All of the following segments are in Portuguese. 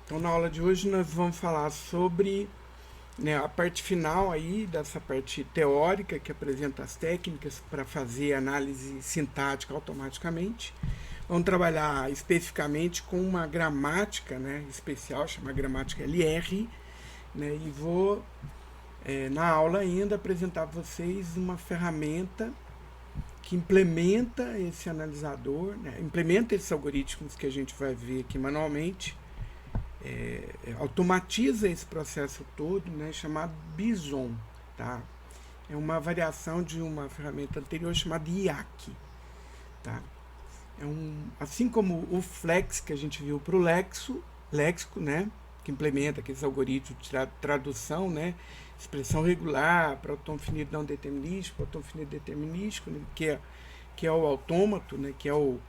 Então, na aula de hoje nós vamos falar sobre, né, a parte final aí dessa parte teórica que apresenta as técnicas para fazer análise sintática automaticamente. Vamos trabalhar especificamente com uma gramática, né, especial, chamada gramática LR, né, e vou, na aula ainda, apresentar para vocês uma ferramenta que implementa esse analisador, né, implementa esses algoritmos que a gente vai ver aqui manualmente, automatiza esse processo todo, né, chamado Bison, tá? É uma variação de uma ferramenta anterior chamada IAC, tá? Assim como o Flex que a gente viu para o léxico, né, que implementa aqueles algoritmos de tradução, né, expressão regular, para o tom finido não determinístico, para o tom finido determinístico, né, que é o autômato, né, que é o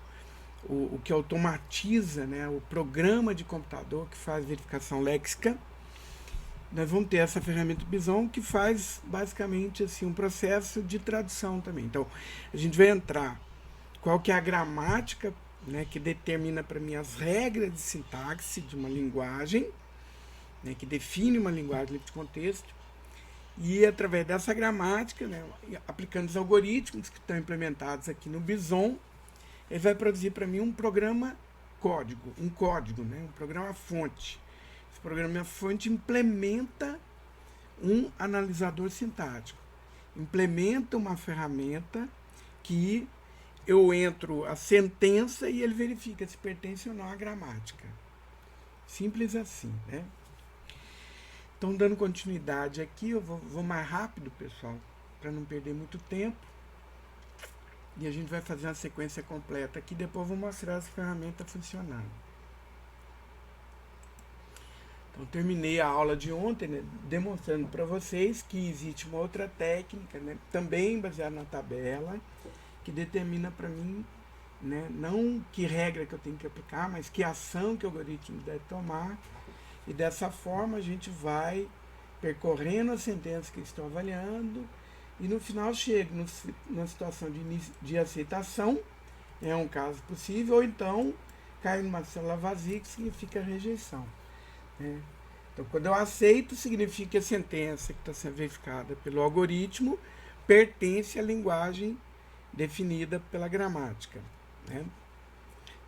que automatiza, né, o programa de computador que faz verificação léxica. Nós vamos ter essa ferramenta Bison que faz basicamente assim um processo de tradução também. Então, a gente vai entrar qual que é a gramática, né, que determina para mim as regras de sintaxe de uma linguagem, né, que define uma linguagem livre de contexto, e através dessa gramática, né, aplicando os algoritmos que estão implementados aqui no Bison, ele vai produzir para mim um programa código, né, um programa fonte. Esse programa fonte implementa um analisador sintático, implementa uma ferramenta que eu entro a sentença e ele verifica se pertence ou não à gramática. Simples assim, né? Então, dando continuidade aqui, eu vou mais rápido, pessoal, para não perder muito tempo. E a gente vai fazer uma sequência completa aqui, depois eu vou mostrar essa ferramenta funcionando. Então, terminei a aula de ontem, né, demonstrando para vocês que existe uma outra técnica, né, também baseada na tabela, que determina para mim, né, não que regra que eu tenho que aplicar, mas que ação que o algoritmo deve tomar. E dessa forma a gente vai percorrendo as sentenças que estou avaliando e no final chego numa situação de aceitação, é um caso possível, ou então cai numa célula vazia, que significa rejeição, né? Então, quando eu aceito, significa que a sentença que está sendo verificada pelo algoritmo pertence à linguagem definida pela gramática, né?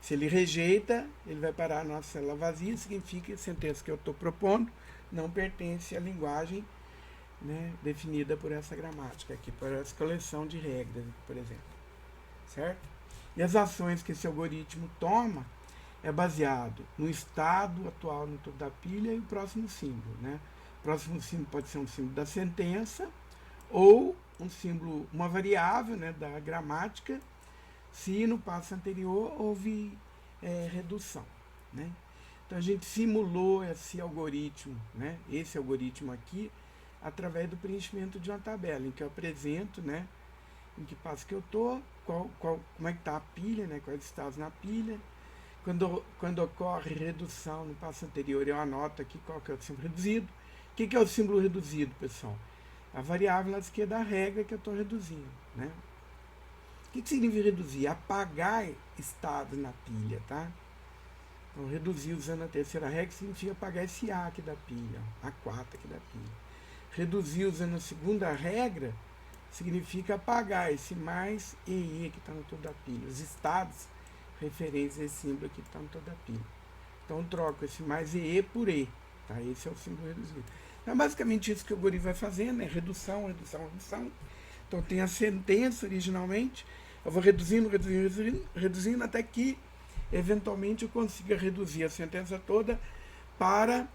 Se ele rejeita, ele vai parar na célula vazia, significa que a sentença que eu estou propondo não pertence à linguagem, né, definida por essa gramática aqui, por essa coleção de regras, por exemplo, certo? E as ações que esse algoritmo toma é baseado no estado atual no topo da pilha e o próximo símbolo, né? O próximo símbolo pode ser um símbolo da sentença ou um símbolo, uma variável, né, da gramática, se no passo anterior houve redução, né? Então a gente simulou esse algoritmo, né, esse algoritmo aqui, através do preenchimento de uma tabela, em que eu apresento, né, em que passo que eu estou, como é que está a pilha, né, quais estados na pilha. Quando ocorre redução no passo anterior, eu anoto aqui qual que é o símbolo reduzido. O que é o símbolo reduzido, pessoal? A variável à esquerda da regra que eu estou reduzindo, né? O que significa reduzir? Apagar estados na pilha, tá? Então, reduzir usando a terceira regra significa apagar esse A aqui da pilha, a quarta aqui da pilha. Reduzir usando a segunda regra significa apagar esse mais e que está no topo da pilha. Os estados referentes a esse símbolo aqui que está no topo da pilha. Então, troco esse mais e por E, tá? Esse é o símbolo reduzido. Então, é basicamente isso que o algoritmo vai fazendo, né? Redução, redução, redução. Então, tem a sentença originalmente, eu vou reduzindo até que, eventualmente, eu consiga reduzir a sentença toda para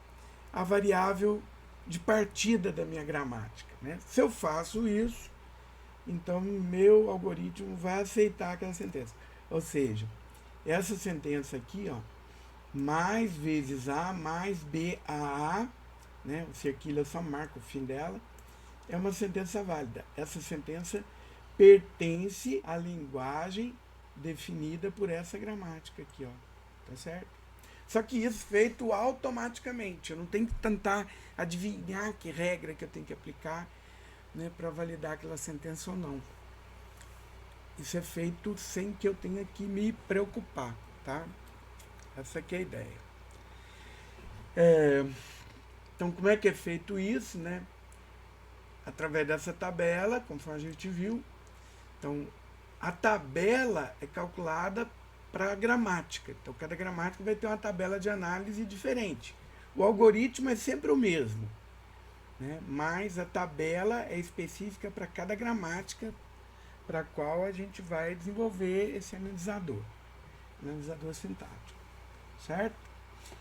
a variável de partida da minha gramática, né? Se eu faço isso, então meu algoritmo vai aceitar aquela sentença. Ou seja, essa sentença aqui, ó, mais vezes A mais BAA, né? O cerquilho eu só marco o fim dela, é uma sentença válida. Essa sentença pertence à linguagem definida por essa gramática aqui, ó. Tá certo? Só que isso feito automaticamente. Eu não tenho que tentar adivinhar que regra que eu tenho que aplicar, né, para validar aquela sentença ou não. Isso é feito sem que eu tenha que me preocupar, tá? Essa aqui é a ideia. É, então, como é que é feito isso, né? Através dessa tabela, conforme a gente viu. Então, a tabela é calculada para a gramática. Então, cada gramática vai ter uma tabela de análise diferente. O algoritmo é sempre o mesmo, né? Mas a tabela é específica para cada gramática para a qual a gente vai desenvolver esse analisador sintático, certo?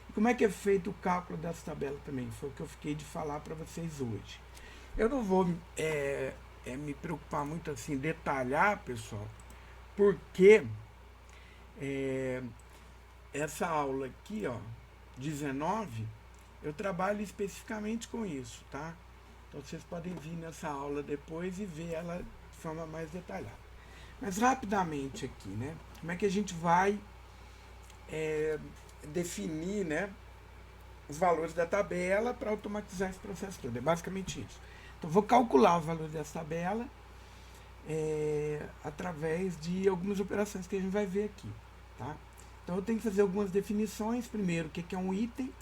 E como é que é feito o cálculo dessa tabela também? Foi o que eu fiquei de falar para vocês hoje. Eu não vou me preocupar muito assim, detalhar, pessoal, porque é, essa aula aqui, ó, 19, eu trabalho especificamente com isso, tá? Então vocês podem vir nessa aula depois e ver ela de forma mais detalhada. Mas rapidamente aqui, né? Como é que a gente vai definir, né, os valores da tabela para automatizar esse processo todo? É basicamente isso. Então vou calcular os valores dessa tabela através de algumas operações que a gente vai ver aqui, tá? Então eu tenho que fazer algumas definições. Primeiro, o que é um item?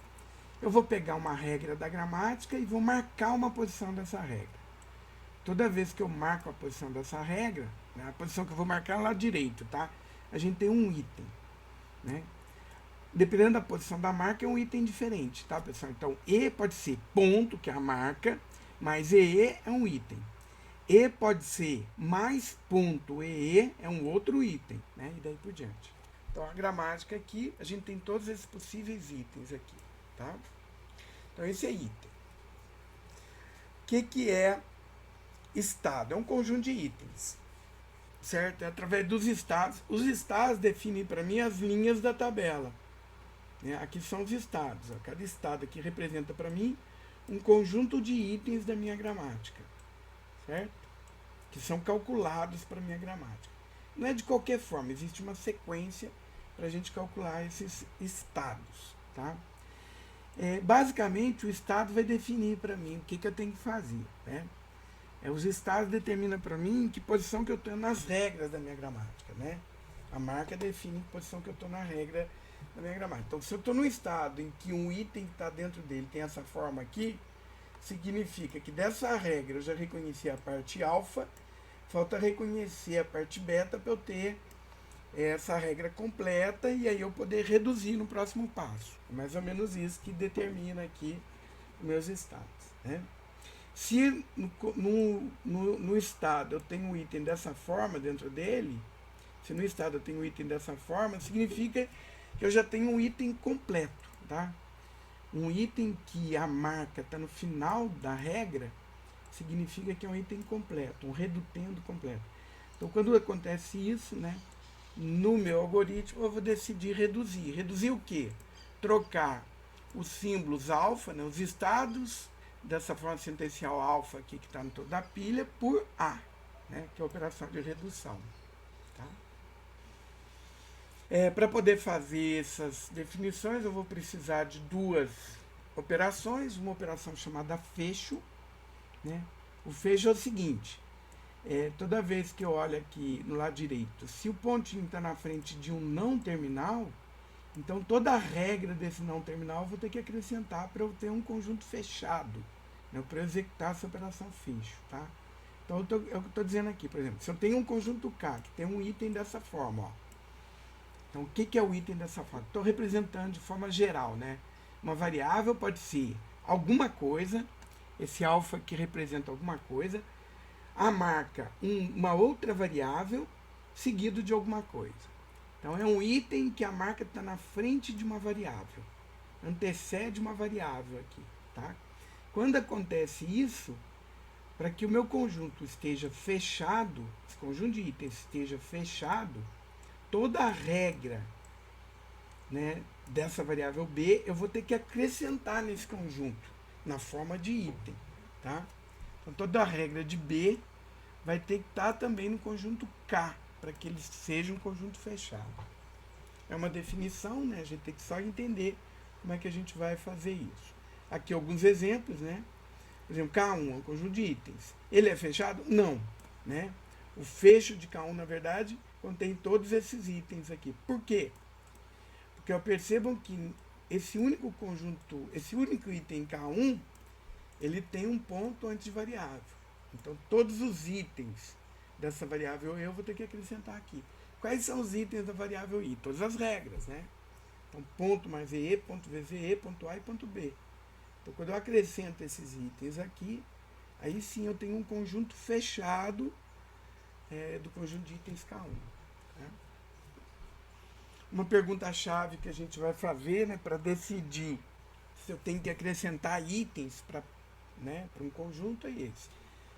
Eu vou pegar uma regra da gramática e vou marcar uma posição dessa regra. Toda vez que eu marco a posição dessa regra, né, a posição que eu vou marcar é lá lado direito, tá? A gente tem um item, né? Dependendo da posição da marca, é um item diferente, tá, pessoal? Então, E pode ser ponto, que é a marca, mas EE é um item. E pode ser mais ponto EE é um outro item, né? E daí por diante. Então, a gramática aqui, a gente tem todos esses possíveis itens aqui, tá? Então, esse é item. O que é estado? É um conjunto de itens, certo? É através dos estados. Os estados definem para mim as linhas da tabela, né? Aqui são os estados. Ó. Cada estado aqui representa para mim um conjunto de itens da minha gramática, certo? Que são calculados para a minha gramática. Não é de qualquer forma, existe uma sequência para a gente calcular esses estados, tá? Basicamente, o estado vai definir para mim o que eu tenho que fazer, né? Os estados determinam para mim em que posição que eu estou nas regras da minha gramática, né? A marca define em que posição que eu estou na regra da minha gramática. Então, se eu estou num estado em que um item que está dentro dele tem essa forma aqui, significa que dessa regra eu já reconheci a parte alfa, falta reconhecer a parte beta para eu ter essa regra completa e aí eu poder reduzir no próximo passo. É mais ou menos isso que determina aqui os meus estados, né? Se no estado eu tenho um item dessa forma dentro dele, se no estado eu tenho um item dessa forma, significa que eu já tenho um item completo, tá? Um item que a marca está no final da regra, significa que é um item completo, um redutendo completo. Então, quando acontece isso, né, no meu algoritmo, eu vou decidir reduzir. Reduzir o quê? Trocar os símbolos alfa, né, os estados dessa forma sentencial alfa aqui que está no topo da pilha, por A, né, que é a operação de redução. Tá? Para poder fazer essas definições, eu vou precisar de duas operações. Uma operação chamada fecho. Né? O fecho é o seguinte: toda vez que eu olho aqui no lado direito, se o pontinho está na frente de um não terminal, então toda a regra desse não terminal eu vou ter que acrescentar para eu ter um conjunto fechado, né, para eu executar essa operação fecho. Tá? Então eu estou dizendo aqui, por exemplo, se eu tenho um conjunto K que tem um item dessa forma, ó, então o que é o item dessa forma? Estou representando de forma geral, né? Uma variável pode ser alguma coisa, esse alfa que representa alguma coisa, a marca uma outra variável seguido de alguma coisa. Então é um item que a marca está na frente de uma variável, antecede uma variável aqui, tá? Quando acontece isso, para que o meu conjunto esteja fechado, esse conjunto de itens esteja fechado, toda a regra, né, dessa variável B eu vou ter que acrescentar nesse conjunto na forma de item, tá? Então toda a regra de B vai ter que estar também no conjunto K, para que ele seja um conjunto fechado. É uma definição, né? A gente tem que só entender como é que a gente vai fazer isso. Aqui alguns exemplos, né? Por exemplo, K1 é um conjunto de itens. Ele é fechado? Não, né? O fecho de K1, na verdade, contém todos esses itens aqui. Por quê? Porque eu percebo que esse único conjunto, esse único item K1, ele tem um ponto antes de variável. Então, todos os itens dessa variável E eu vou ter que acrescentar aqui. Quais são os itens da variável I? Todas as regras, né? Então, ponto mais EE, ponto VZE, ponto A e ponto B. Então, quando eu acrescento esses itens aqui, aí sim eu tenho um conjunto fechado do conjunto de itens K1. Tá? Uma pergunta-chave que a gente vai fazer, né, para decidir se eu tenho que acrescentar itens para um conjunto é esse.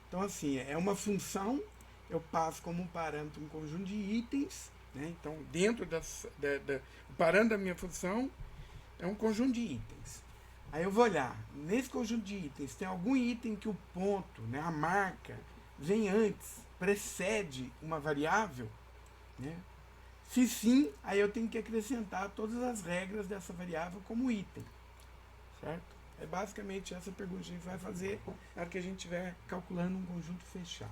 Então, assim, é uma função, eu passo como um parâmetro um conjunto de itens, né? Então, dentro o parâmetro da minha função é um conjunto de itens. Aí eu vou olhar, nesse conjunto de itens, tem algum item que o ponto, né, a marca, vem antes, precede uma variável, né? Se sim, aí eu tenho que acrescentar todas as regras dessa variável como item, certo? É basicamente essa pergunta que a gente vai fazer na hora que a gente estiver calculando um conjunto fechado.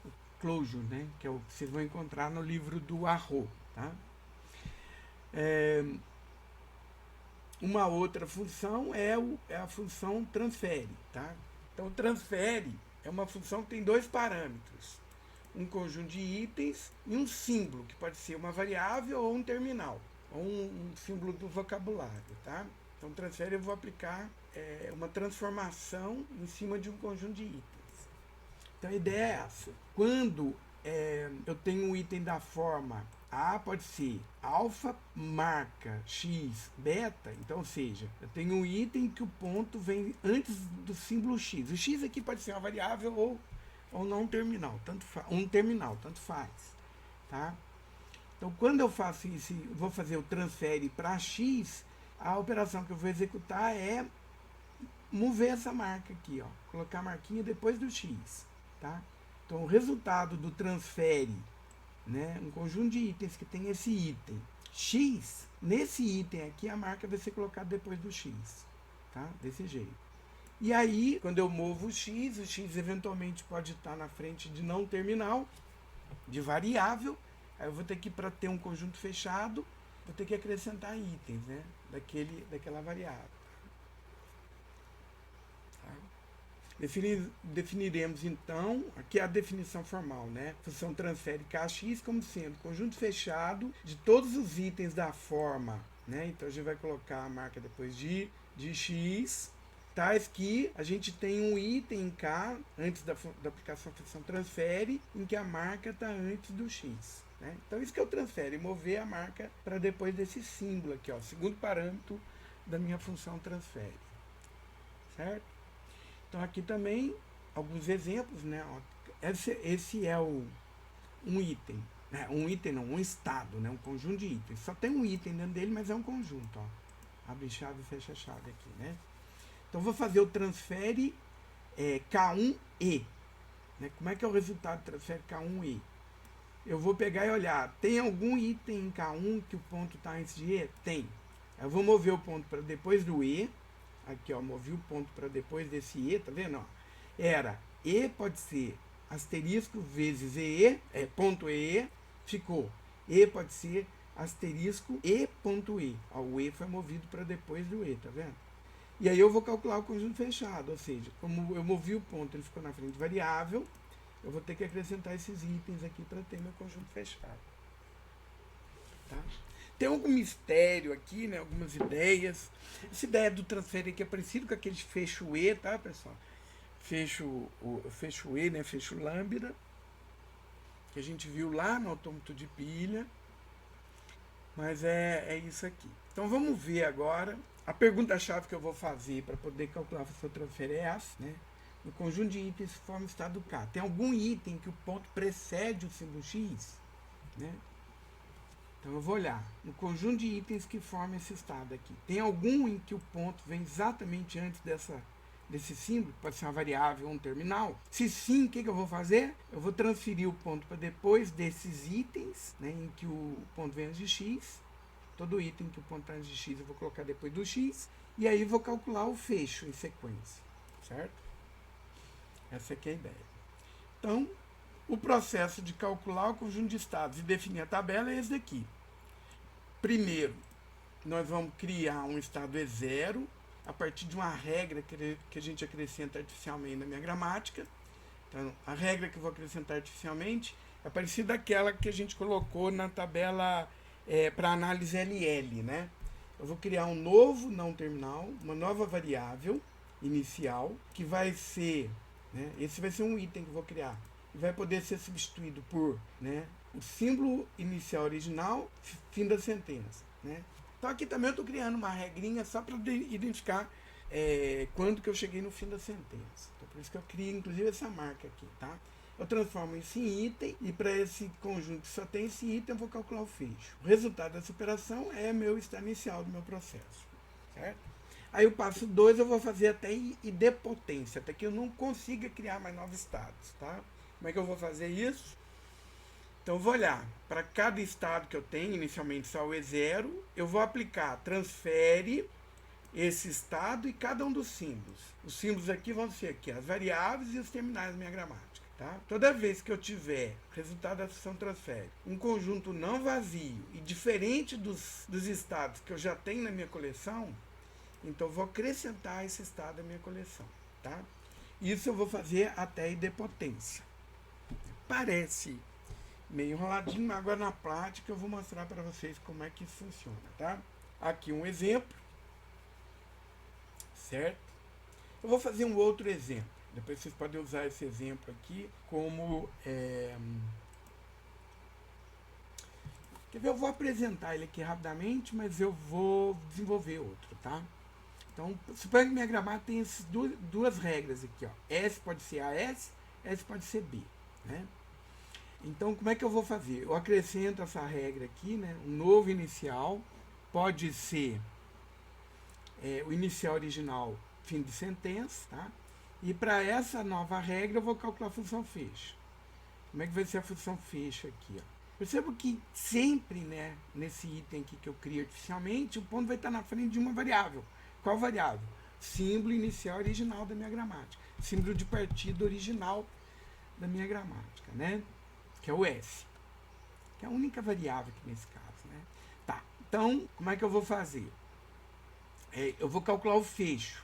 O closure, né? Que é o que vocês vão encontrar no livro do Arro, tá? Uma outra função é a função transfere, tá? Então, transfere é uma função que tem dois parâmetros. Um conjunto de itens e um símbolo, que pode ser uma variável ou um terminal, ou um símbolo do vocabulário, tá? Então, transfere eu vou aplicar uma transformação em cima de um conjunto de itens. Então, a ideia é essa. Quando eu tenho um item da forma A, pode ser alfa marca x beta, então, ou seja, eu tenho um item que o ponto vem antes do símbolo x. O x aqui pode ser uma variável ou não terminal, tanto faz, tá? Então, quando eu faço isso, vou fazer o transfere para x, a operação que eu vou executar é mover essa marca aqui, ó, colocar a marquinha depois do x, tá? Então, o resultado do transfere, né, um conjunto de itens que tem esse item x, nesse item aqui a marca vai ser colocada depois do x, tá? Desse jeito. E aí, quando eu movo o x eventualmente pode estar na frente de não terminal, de variável. Aí eu vou ter que, para ter um conjunto fechado, vou ter que acrescentar itens, né, daquela variável. Tá? Definiremos, então, aqui a definição formal, né? A função transfere kx como sendo conjunto fechado de todos os itens da forma, né? Então, a gente vai colocar a marca depois de x, tais que a gente tem um item em K, antes da aplicação da função transfere, em que a marca está antes do x. Né? Então, isso que eu transfere, mover a marca para depois desse símbolo aqui, ó, segundo parâmetro da minha função transfere. Certo? Então, aqui também, alguns exemplos, né? Esse é um item, né? Um estado, né? Um conjunto de itens. Só tem um item dentro dele, mas é um conjunto, ó. Abre chave e fecha chave aqui, né? Então, vou fazer o transfere K1E. Né? Como é que é o resultado do transfere K1E? Eu vou pegar e olhar, tem algum item em K1 que o ponto está antes de E? Tem. Eu vou mover o ponto para depois do E. Aqui, ó, movi o ponto para depois desse E, tá vendo? Ó? Era E pode ser asterisco vezes EE, ponto EE, ficou. E pode ser asterisco E ponto E. Ó, o E foi movido para depois do E, tá vendo? E aí eu vou calcular o conjunto fechado, ou seja, como eu movi o ponto, ele ficou na frente variável, eu vou ter que acrescentar esses itens aqui para ter meu conjunto fechado. Tá? Tem algum mistério aqui, né? Algumas ideias. Essa ideia do transfer aqui é parecido com aquele fecho E, tá, pessoal? Fecho E, né? Fecho lambda, que a gente viu lá no autômato de pilha. Mas é isso aqui. Então vamos ver agora. A pergunta-chave que eu vou fazer para poder calcular a função transfer é essa, né? No conjunto de itens que forma o estado K. Tem algum item que o ponto precede o símbolo X? Né? Então eu vou olhar no conjunto de itens que forma esse estado aqui. Tem algum em que o ponto vem exatamente antes desse símbolo? Pode ser uma variável ou um terminal? Se sim, o que eu vou fazer? Eu vou transferir o ponto para depois desses itens, né, em que o ponto vem antes de X. Todo item que o ponto está antes de X eu vou colocar depois do X. E aí vou calcular o fecho em sequência. Certo? Essa aqui é a ideia. Então, o processo de calcular o conjunto de estados e definir a tabela é esse daqui. Primeiro, nós vamos criar um estado E0 a partir de uma regra que a gente acrescenta artificialmente na minha gramática. Então, a regra que eu vou acrescentar artificialmente é parecida daquela que a gente colocou na tabela para análise LL, né? Eu vou criar um novo não terminal, uma nova variável inicial, que vai ser, né, esse vai ser um item que eu vou criar, e vai poder ser substituído por, né, o símbolo inicial original, fim da sentença, né? Então aqui também eu estou criando uma regrinha só para identificar quando que eu cheguei no fim da sentença. Então por isso que eu criei inclusive essa marca aqui, tá? Eu transformo isso em item e para esse conjunto que só tem esse item eu vou calcular o fecho. O resultado dessa operação é meu estado inicial do meu processo, certo? Aí o passo 2 eu vou fazer até idempotência, até que eu não consiga criar mais novos estados, tá? Como é que eu vou fazer isso? Então eu vou olhar para cada estado que eu tenho, inicialmente só o E0, eu vou aplicar transfere esse estado e cada um dos símbolos. Os símbolos aqui vão ser aqui, as variáveis e os terminais da minha gramática. Tá? Toda vez que eu tiver resultado da função transfere um conjunto não vazio e diferente dos estados que eu já tenho na minha coleção, então eu vou acrescentar esse estado à minha coleção. Tá? Isso eu vou fazer até idempotência. Parece meio enroladinho, mas agora na prática eu vou mostrar para vocês como é que isso funciona. Tá? Aqui um exemplo, certo? Eu vou fazer um outro exemplo. Depois vocês podem usar esse exemplo aqui como... Quer ver? Eu vou apresentar ele aqui rapidamente, mas eu vou desenvolver outro, tá? Então, suponha que minha gramática tem essas duas regras aqui, ó. S pode ser AS, S pode ser B, né? Então, como é que eu vou fazer? Eu acrescento essa regra aqui, né? Um novo inicial pode ser o inicial original, fim de sentença, tá? E para essa nova regra eu vou calcular a função fecho. Como é que vai ser a função fecho aqui? Ó? Percebo que sempre, né, nesse item aqui que eu crio artificialmente, o ponto vai estar na frente de uma variável. Qual variável? Símbolo inicial original da minha gramática. Símbolo de partida original da minha gramática, né? Que é o S. Que é a única variável aqui nesse caso, né? Tá, então, como é que eu vou fazer? Eu vou calcular o fecho.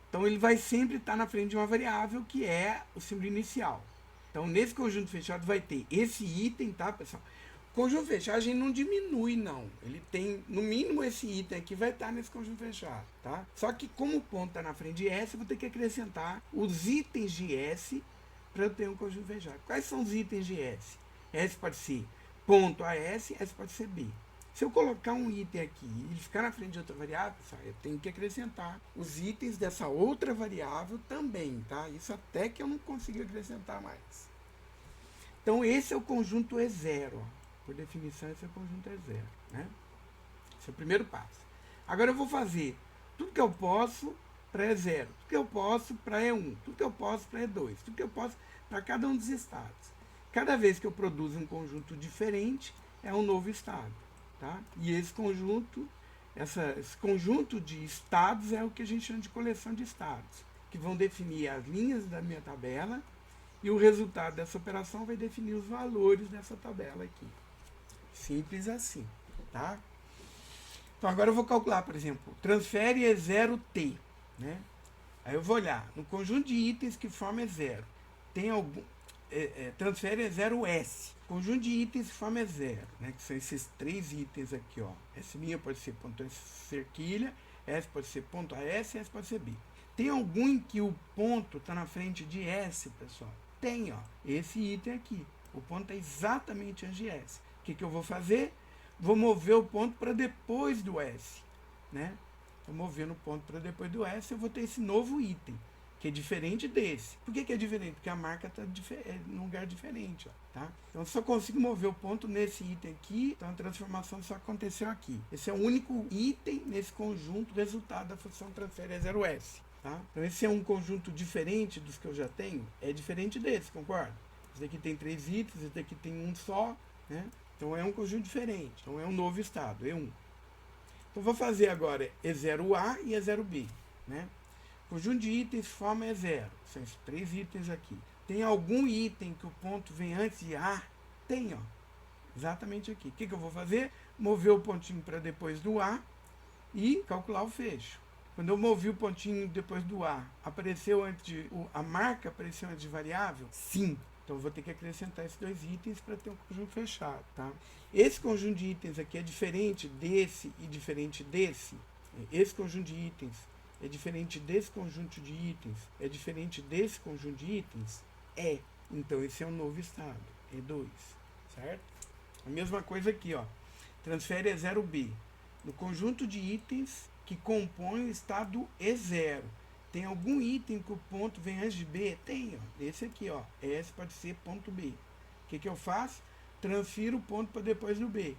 Então, ele vai sempre estar na frente de uma variável que é o símbolo inicial. Então, nesse conjunto fechado vai ter esse item, tá, pessoal? O conjunto fechado a gente não diminui, não. Ele tem, no mínimo, esse item aqui vai estar nesse conjunto fechado, tá? Só que, como o ponto está na frente de S, eu vou ter que acrescentar os itens de S para eu ter um conjunto fechado. Quais são os itens de S? S pode ser ponto a S, S pode ser B. Se eu colocar um item aqui e ele ficar na frente de outra variável, pessoal, eu tenho que acrescentar os itens dessa outra variável também, tá? Isso até que eu não consiga acrescentar mais. Então, esse é o conjunto E0. Ó. Por definição, esse é o conjunto E0, né? Esse é o primeiro passo. Agora eu vou fazer tudo que eu posso para E0, tudo que eu posso para E1, tudo que eu posso para E2, tudo que eu posso para cada um dos estados. Cada vez que eu produzo um conjunto diferente, é um novo estado. Tá? E esse conjunto de estados é o que a gente chama de coleção de estados, que vão definir as linhas da minha tabela e o resultado dessa operação vai definir os valores dessa tabela aqui. Simples assim. Tá? Então agora eu vou calcular, por exemplo, transfere E0T. Né? Aí eu vou olhar no conjunto de itens que forma E0. Tem algum... transfere E0S. Conjunto de itens que forma E0, né? Que são esses três itens aqui, ó. S' pode ser ponto cerquilha, S pode ser ponto AS, S pode ser B. Tem algum em que o ponto está na frente de S, pessoal? Tem, ó. Esse item aqui. O ponto é exatamente antes de S. O que eu vou fazer? Vou mover o ponto para depois do S, né? Estou movendo o ponto para depois do S, eu vou ter esse novo item, que é diferente desse. Por que é diferente? Porque a marca está num lugar diferente. Ó, tá? Então, só consigo mover o ponto nesse item aqui, então a transformação só aconteceu aqui. Esse é o único item nesse conjunto, resultado da função transfere E0S. Tá? Então, esse é um conjunto diferente dos que eu já tenho, é diferente desse, concorda? Esse daqui tem 3 itens, esse daqui tem um só, né? Então, é um conjunto diferente. Então, é um novo estado, E1. Então, vou fazer agora E0A e E0B, né? Conjunto de itens forma E0. São esses 3 itens aqui. Tem algum item que o ponto vem antes de A? Tem, ó. Exatamente aqui. O que eu vou fazer? Mover o pontinho para depois do A e calcular o fecho. Quando eu movi o pontinho depois do A, apareceu antes de. A marca apareceu antes de variável? Sim. Então eu vou ter que acrescentar esses dois itens para ter um conjunto fechado, tá? Esse conjunto de itens aqui é diferente desse e diferente desse. Esse conjunto de itens é diferente desse conjunto de itens. É diferente desse conjunto de itens? É. Então esse é um novo estado. E2. Certo? A mesma coisa aqui, ó. Transfere E0B. No conjunto de itens que compõem o estado E0. Tem algum item que o ponto vem antes de B? Tem, ó. Esse aqui, ó. S pode ser ponto B. O que eu faço? Transfiro o ponto para depois do B.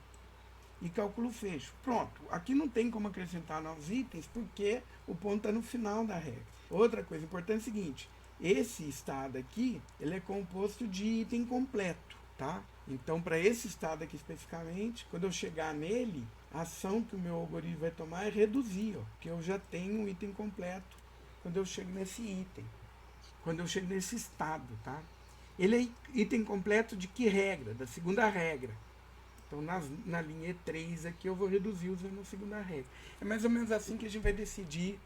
E calculo o fecho. Pronto. Aqui não tem como acrescentar novos itens, porque o ponto está no final da regra. Outra coisa importante é o seguinte. Esse estado aqui, ele é composto de item completo, tá? Então, para esse estado aqui especificamente, quando eu chegar nele, a ação que o meu algoritmo vai tomar é reduzir, ó, porque eu já tenho um item completo quando eu chego nesse item, quando eu chego nesse estado, tá? Ele é item completo de que regra? Da segunda regra. Então, na linha E3 aqui, eu vou reduzir usando a segunda regra. É mais ou menos assim que a gente vai decidir,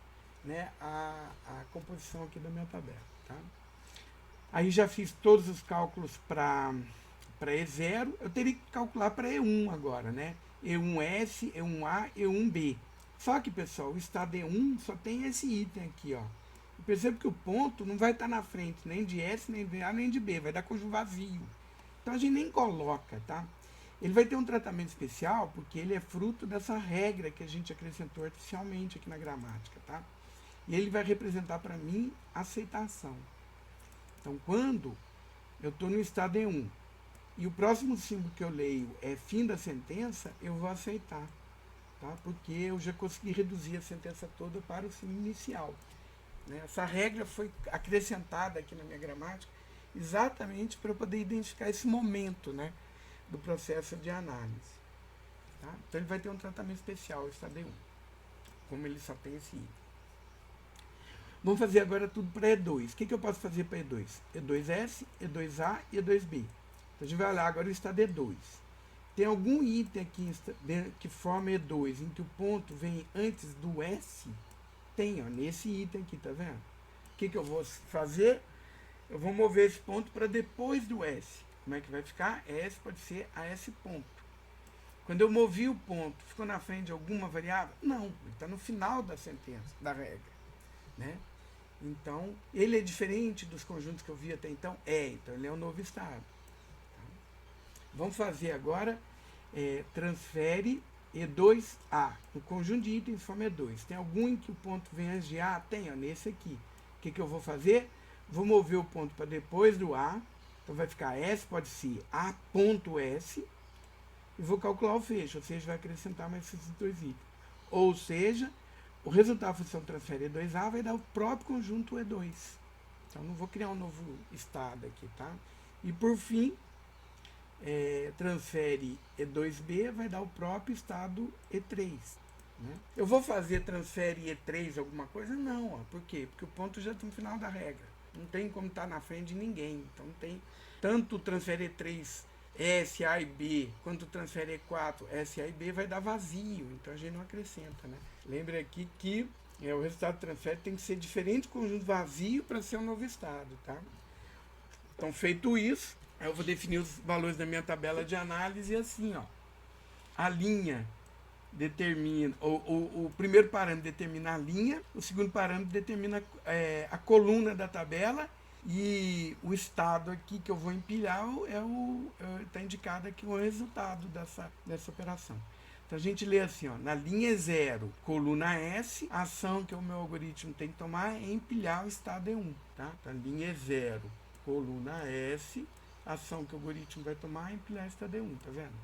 né, a composição aqui da minha tabela, tá? Aí já fiz todos os cálculos para E0, eu teria que calcular para E1 agora, né? E1S, E1A, E1B. Só que, pessoal, o estado E1 só tem esse item aqui, ó. Eu percebo que o ponto não vai estar na frente nem de S, nem de A, nem de B, vai dar conjunto vazio. Então a gente nem coloca, tá? Ele vai ter um tratamento especial porque ele é fruto dessa regra que a gente acrescentou artificialmente aqui na gramática, tá? E ele vai representar para mim aceitação. Então, quando eu estou no estado E1 e o próximo símbolo que eu leio é fim da sentença, eu vou aceitar, tá? Porque eu já consegui reduzir a sentença toda para o símbolo inicial, né? Essa regra foi acrescentada aqui na minha gramática exatamente para eu poder identificar esse momento, né, do processo de análise. Tá? Então ele vai ter um tratamento especial, o estado E1, como ele só tem esse item. Vamos fazer agora tudo para E2. O que eu posso fazer para E2? E2S, E2A e E2B. Então a gente vai olhar agora o estado E2. Tem algum item aqui que forma E2 em que o ponto vem antes do S? Tem, ó, nesse item aqui, tá vendo? O que eu vou fazer? Eu vou mover esse ponto para depois do S. Como é que vai ficar? S pode ser a S ponto. Quando eu movi o ponto, ficou na frente de alguma variável? Não, ele está no final da sentença, da regra, né? Então, ele é diferente dos conjuntos que eu vi até então? Então ele é um novo estado. Tá? Vamos fazer agora, transfere E2A. O conjunto de itens forma E2. Tem algum em que o ponto vem antes de A? Tem, ó, nesse aqui. O que eu vou fazer? Vou mover o ponto para depois do A. Então vai ficar S, pode ser A.S. E vou calcular o fecho, ou seja, vai acrescentar mais esses dois itens. Ou seja, o resultado da função transfere E2A vai dar o próprio conjunto E2. Então não vou criar um novo estado aqui, tá? E por fim, transfere E2B vai dar o próprio estado E3. Né? Eu vou fazer transfere E3 alguma coisa? Não, ó. Por quê? Porque o ponto já está no final da regra. Não tem como estar na frente de ninguém. Então não tem tanto transfere E3 S, A e B, quanto transfere E4 S, A e B vai dar vazio. Então a gente não acrescenta, né? Lembre aqui que o resultado do transfere tem que ser diferente do conjunto vazio para ser um novo estado, tá? Então, feito isso, eu vou definir os valores da minha tabela de análise assim, ó. A linha determina, o primeiro parâmetro determina a linha, o segundo parâmetro determina a coluna da tabela e o estado aqui que eu vou empilhar está indicado aqui o resultado dessa operação. Então a gente lê assim, ó, na linha 0, coluna S, a ação que o meu algoritmo tem que tomar é empilhar o estado E1, tá? Então linha 0, coluna S, a ação que o algoritmo vai tomar é empilhar o estado E1, tá vendo?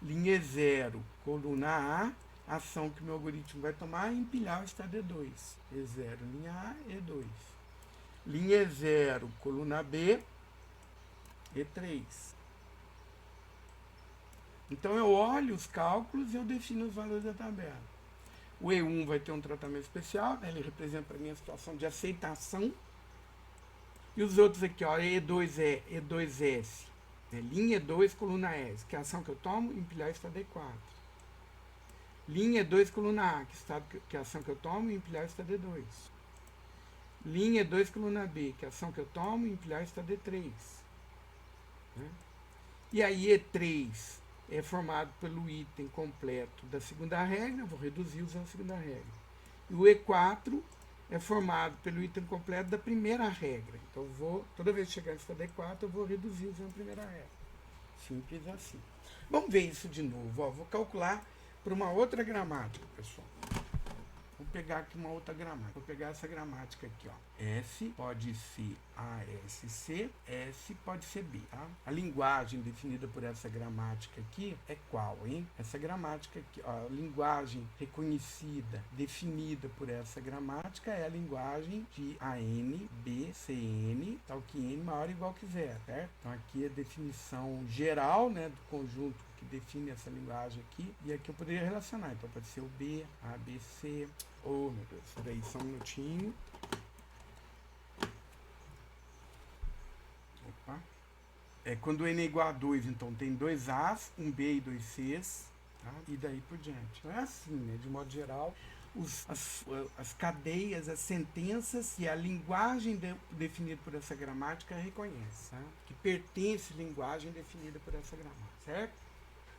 Linha 0, coluna A, ação que o meu algoritmo vai tomar é empilhar o estado E2. E0, linha A, E2. Linha 0, coluna B, E3. Então eu olho os cálculos e eu defino os valores da tabela. O E1 vai ter um tratamento especial, né? Ele representa para mim a situação de aceitação. E os outros aqui, ó, E2E, E2S. Linha 2, coluna S, que é a ação que eu tomo, empilhar estado E4. Linha E2, coluna A, que é a ação que eu tomo, e empilhar está D2. Linha E2, coluna B, que é a ação que eu tomo, e empilhar está D3. Né? E aí E3 é formado pelo item completo da segunda regra, vou reduzir usando a segunda regra. E o E4 é formado pelo item completo da primeira regra. Então, toda vez que chegar nessa D4, eu vou reduzir usando a primeira regra. Simples assim. Vamos ver isso de novo. Ó, vou calcular para uma outra gramática, pessoal. Vou pegar aqui uma outra gramática. Vou pegar essa gramática aqui, ó. S pode ser ASC, S pode ser B, tá? A linguagem definida por essa gramática aqui é qual, hein? Essa gramática aqui, ó, a linguagem reconhecida, definida por essa gramática é a linguagem de AN, B, CN, tal que N maior ou igual que zero, certo? Então aqui é a definição geral, né, do conjunto que define essa linguagem aqui, e aqui eu poderia relacionar, então pode ser o B, A, B, C, oh meu Deus, peraí, só um minutinho. Opa. Quando N é igual a 2, então tem 2 A's, um B e 2 C's, tá? E daí por diante. Então é assim, né? De modo geral, as cadeias, as sentenças e a linguagem definida por essa gramática reconhece, tá? Que pertence à linguagem definida por essa gramática, certo?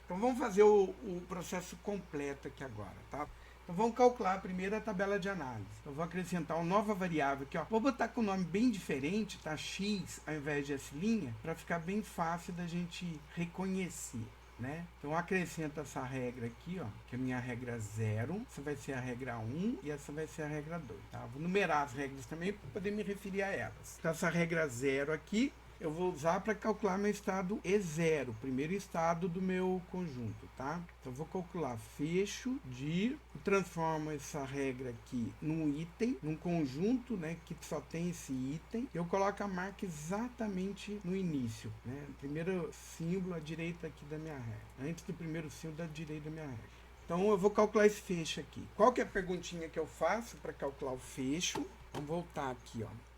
Então vamos fazer o processo completo aqui agora, tá? Então vamos calcular primeiro a tabela de análise. Eu vou acrescentar uma nova variável aqui, ó. Vou botar com um nome bem diferente, tá? X ao invés de S', para ficar bem fácil da gente reconhecer, né? Então acrescento essa regra aqui, ó, que é a minha regra 0, essa vai ser a regra 1 e essa vai ser a regra 2, tá? Vou numerar as regras também para poder me referir a elas. Então essa regra 0 aqui eu vou usar para calcular meu estado E0, primeiro estado do meu conjunto, tá? Então, eu vou calcular fecho de... Eu transformo essa regra aqui num item, num conjunto, né, que só tem esse item. Eu coloco a marca exatamente no início, né? O primeiro símbolo à direita aqui da minha regra, antes do primeiro símbolo da direita da minha regra. Então, eu vou calcular esse fecho aqui. Qual que é a perguntinha que eu faço para calcular o fecho? Vamos voltar aqui, ó.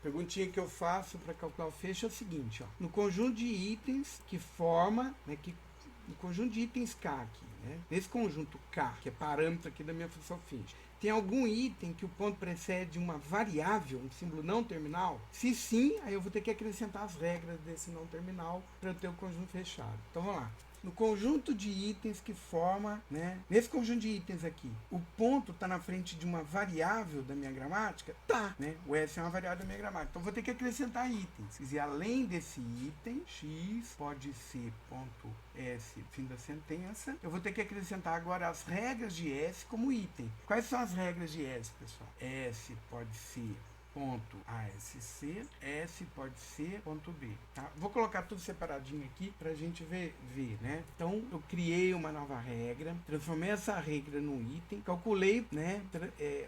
Perguntinha que eu faço para calcular o fecho é o seguinte, ó. No conjunto de itens que forma, né, no conjunto de itens K aqui, né, nesse conjunto K, que é parâmetro aqui da minha função fecho, tem algum item que o ponto precede uma variável, um símbolo não terminal? Se sim, aí eu vou ter que acrescentar as regras desse não terminal para eu ter o conjunto fechado. Então vamos lá. No conjunto de itens que forma, né? Nesse conjunto de itens aqui, o ponto está na frente de uma variável da minha gramática? Tá, né? O S é uma variável da minha gramática. Então, vou ter que acrescentar itens. Quer dizer, além desse item, X pode ser ponto S, fim da sentença, eu vou ter que acrescentar agora as regras de S como item. Quais são as regras de S, pessoal? S pode ser ponto ASC, S pode ser ponto B, tá? Vou colocar tudo separadinho aqui pra gente ver, né? Então, eu criei uma nova regra, transformei essa regra num item, calculei, né?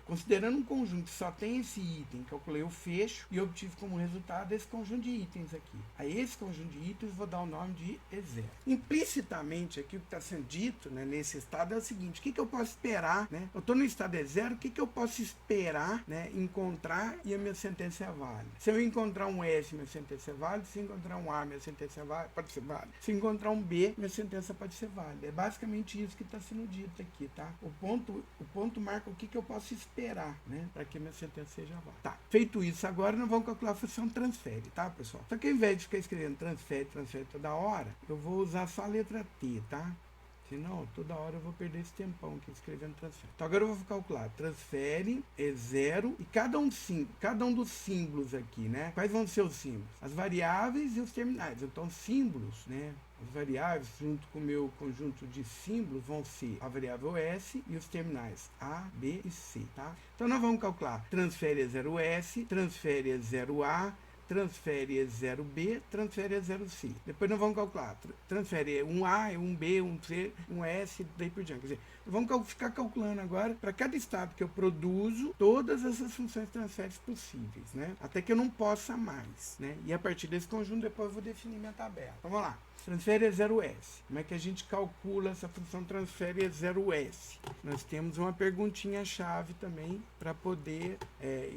Considerando um conjunto que só tem esse item, calculei o fecho e obtive como resultado esse conjunto de itens aqui. A esse conjunto de itens vou dar o nome de E0. Implicitamente, aqui o que está sendo dito, né, nesse estado é o seguinte, o que eu posso esperar, né? Eu estou no estado E0, o que eu posso esperar, né, encontrar e a minha sentença é válida. Se eu encontrar um S, minha sentença é válida. Se eu encontrar um A, minha sentença é válida, pode ser válida. Se eu encontrar um B, minha sentença pode ser válida. É basicamente isso que está sendo dito aqui, tá? O ponto marca o que eu posso esperar, né, para que minha sentença seja válida. Tá, feito isso, agora nós vamos calcular a função transfere, tá, pessoal? Só que ao invés de ficar escrevendo transfere toda hora, eu vou usar só a letra T, tá? Senão, toda hora eu vou perder esse tempão aqui escrevendo transfere. Então, agora eu vou calcular transfere, E0, e cada um dos símbolos aqui, né? Quais vão ser os símbolos? As variáveis e os terminais. Então, símbolos, né? As variáveis, junto com o meu conjunto de símbolos, vão ser a variável S e os terminais A, B e C, tá? Então, nós vamos calcular transfere E0S, transfere E0A, transfere E0B, transfere E0C. Depois nós vamos calcular, transfere um A, um B, um C, um S, daí por diante. Quer dizer, vamos ficar calculando agora, para cada estado que eu produzo, todas essas funções transferes possíveis, né? Até que eu não possa mais, né? E a partir desse conjunto, depois eu vou definir minha tabela. Então, vamos lá. Transfere é 0S. Como é que a gente calcula essa função transfere é 0S? Nós temos uma perguntinha-chave também para poder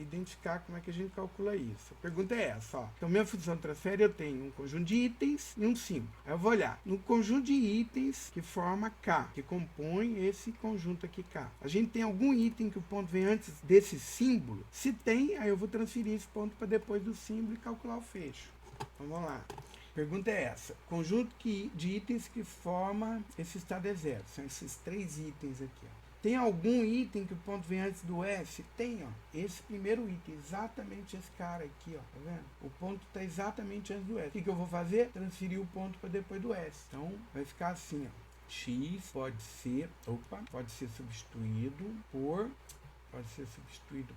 identificar como é que a gente calcula isso. A pergunta é essa, ó. Então, minha função transfere, eu tenho um conjunto de itens e um símbolo. Aí eu vou olhar no conjunto de itens que forma K, que compõe esse conjunto aqui K. A gente tem algum item que o ponto vem antes desse símbolo? Se tem, aí eu vou transferir esse ponto para depois do símbolo e calcular o fecho. Então, vamos lá. Pergunta é essa. Conjunto de itens que forma esse estado é 0. São esses 3 itens aqui, ó. Tem algum item que o ponto vem antes do S? Tem, ó. Esse primeiro item, exatamente esse cara aqui, ó. Tá vendo? O ponto está exatamente antes do S. O que eu vou fazer? Transferir o ponto para depois do S. Então, vai ficar assim, ó. X pode ser substituído por... Pode ser substituído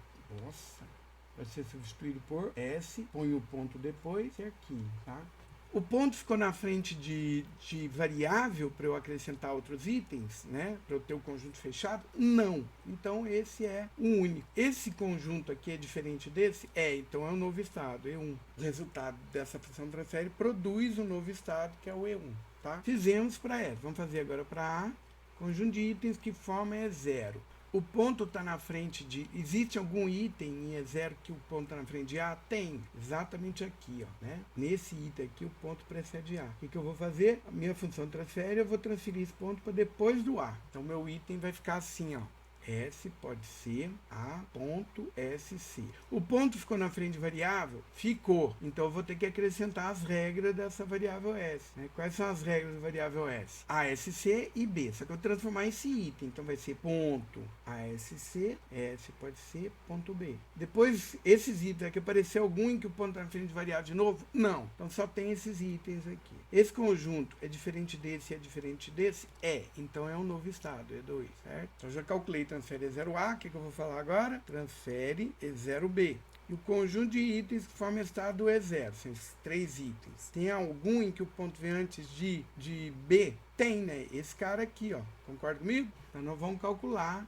por S. Põe o ponto depois e aqui, tá? O ponto ficou na frente de variável para eu acrescentar outros itens, né? Para eu ter o conjunto fechado? Não. Então, esse é o único. Esse conjunto aqui é diferente desse? Então é um novo estado, E1. O resultado dessa função transfere produz um novo estado, que é o E1, tá? Fizemos para S. Vamos fazer agora para A. Conjunto de itens que forma é 0. O ponto está na frente de... Existe algum item em E0 que o ponto está na frente de A? Tem. Exatamente aqui, ó, né? Nesse item aqui, o ponto precede A. O que eu vou fazer? A minha função transfere, eu vou transferir esse ponto para depois do A. Então, meu item vai ficar assim, ó. S pode ser A.SC. O ponto ficou na frente de variável? Ficou. Então, eu vou ter que acrescentar as regras dessa variável S. Né? Quais são as regras da variável S? ASC e B. Só que eu vou transformar esse item. Então, vai ser ponto ASC, S pode ser ponto B. Depois, esses itens aqui, apareceu algum em que o ponto está na frente de variável de novo? Não. Então, só tem esses itens aqui. Esse conjunto é diferente desse e é diferente desse? Então, é um novo estado, E2, certo? Então, já calculei. Transfere E0A, o que eu vou falar agora? Transfere E0B. E o conjunto de itens que forma estado E0, são esses 3 itens. Tem algum em que o ponto vem antes de B? Tem, né? Esse cara aqui, ó. Concorda comigo? Então, nós vamos calcular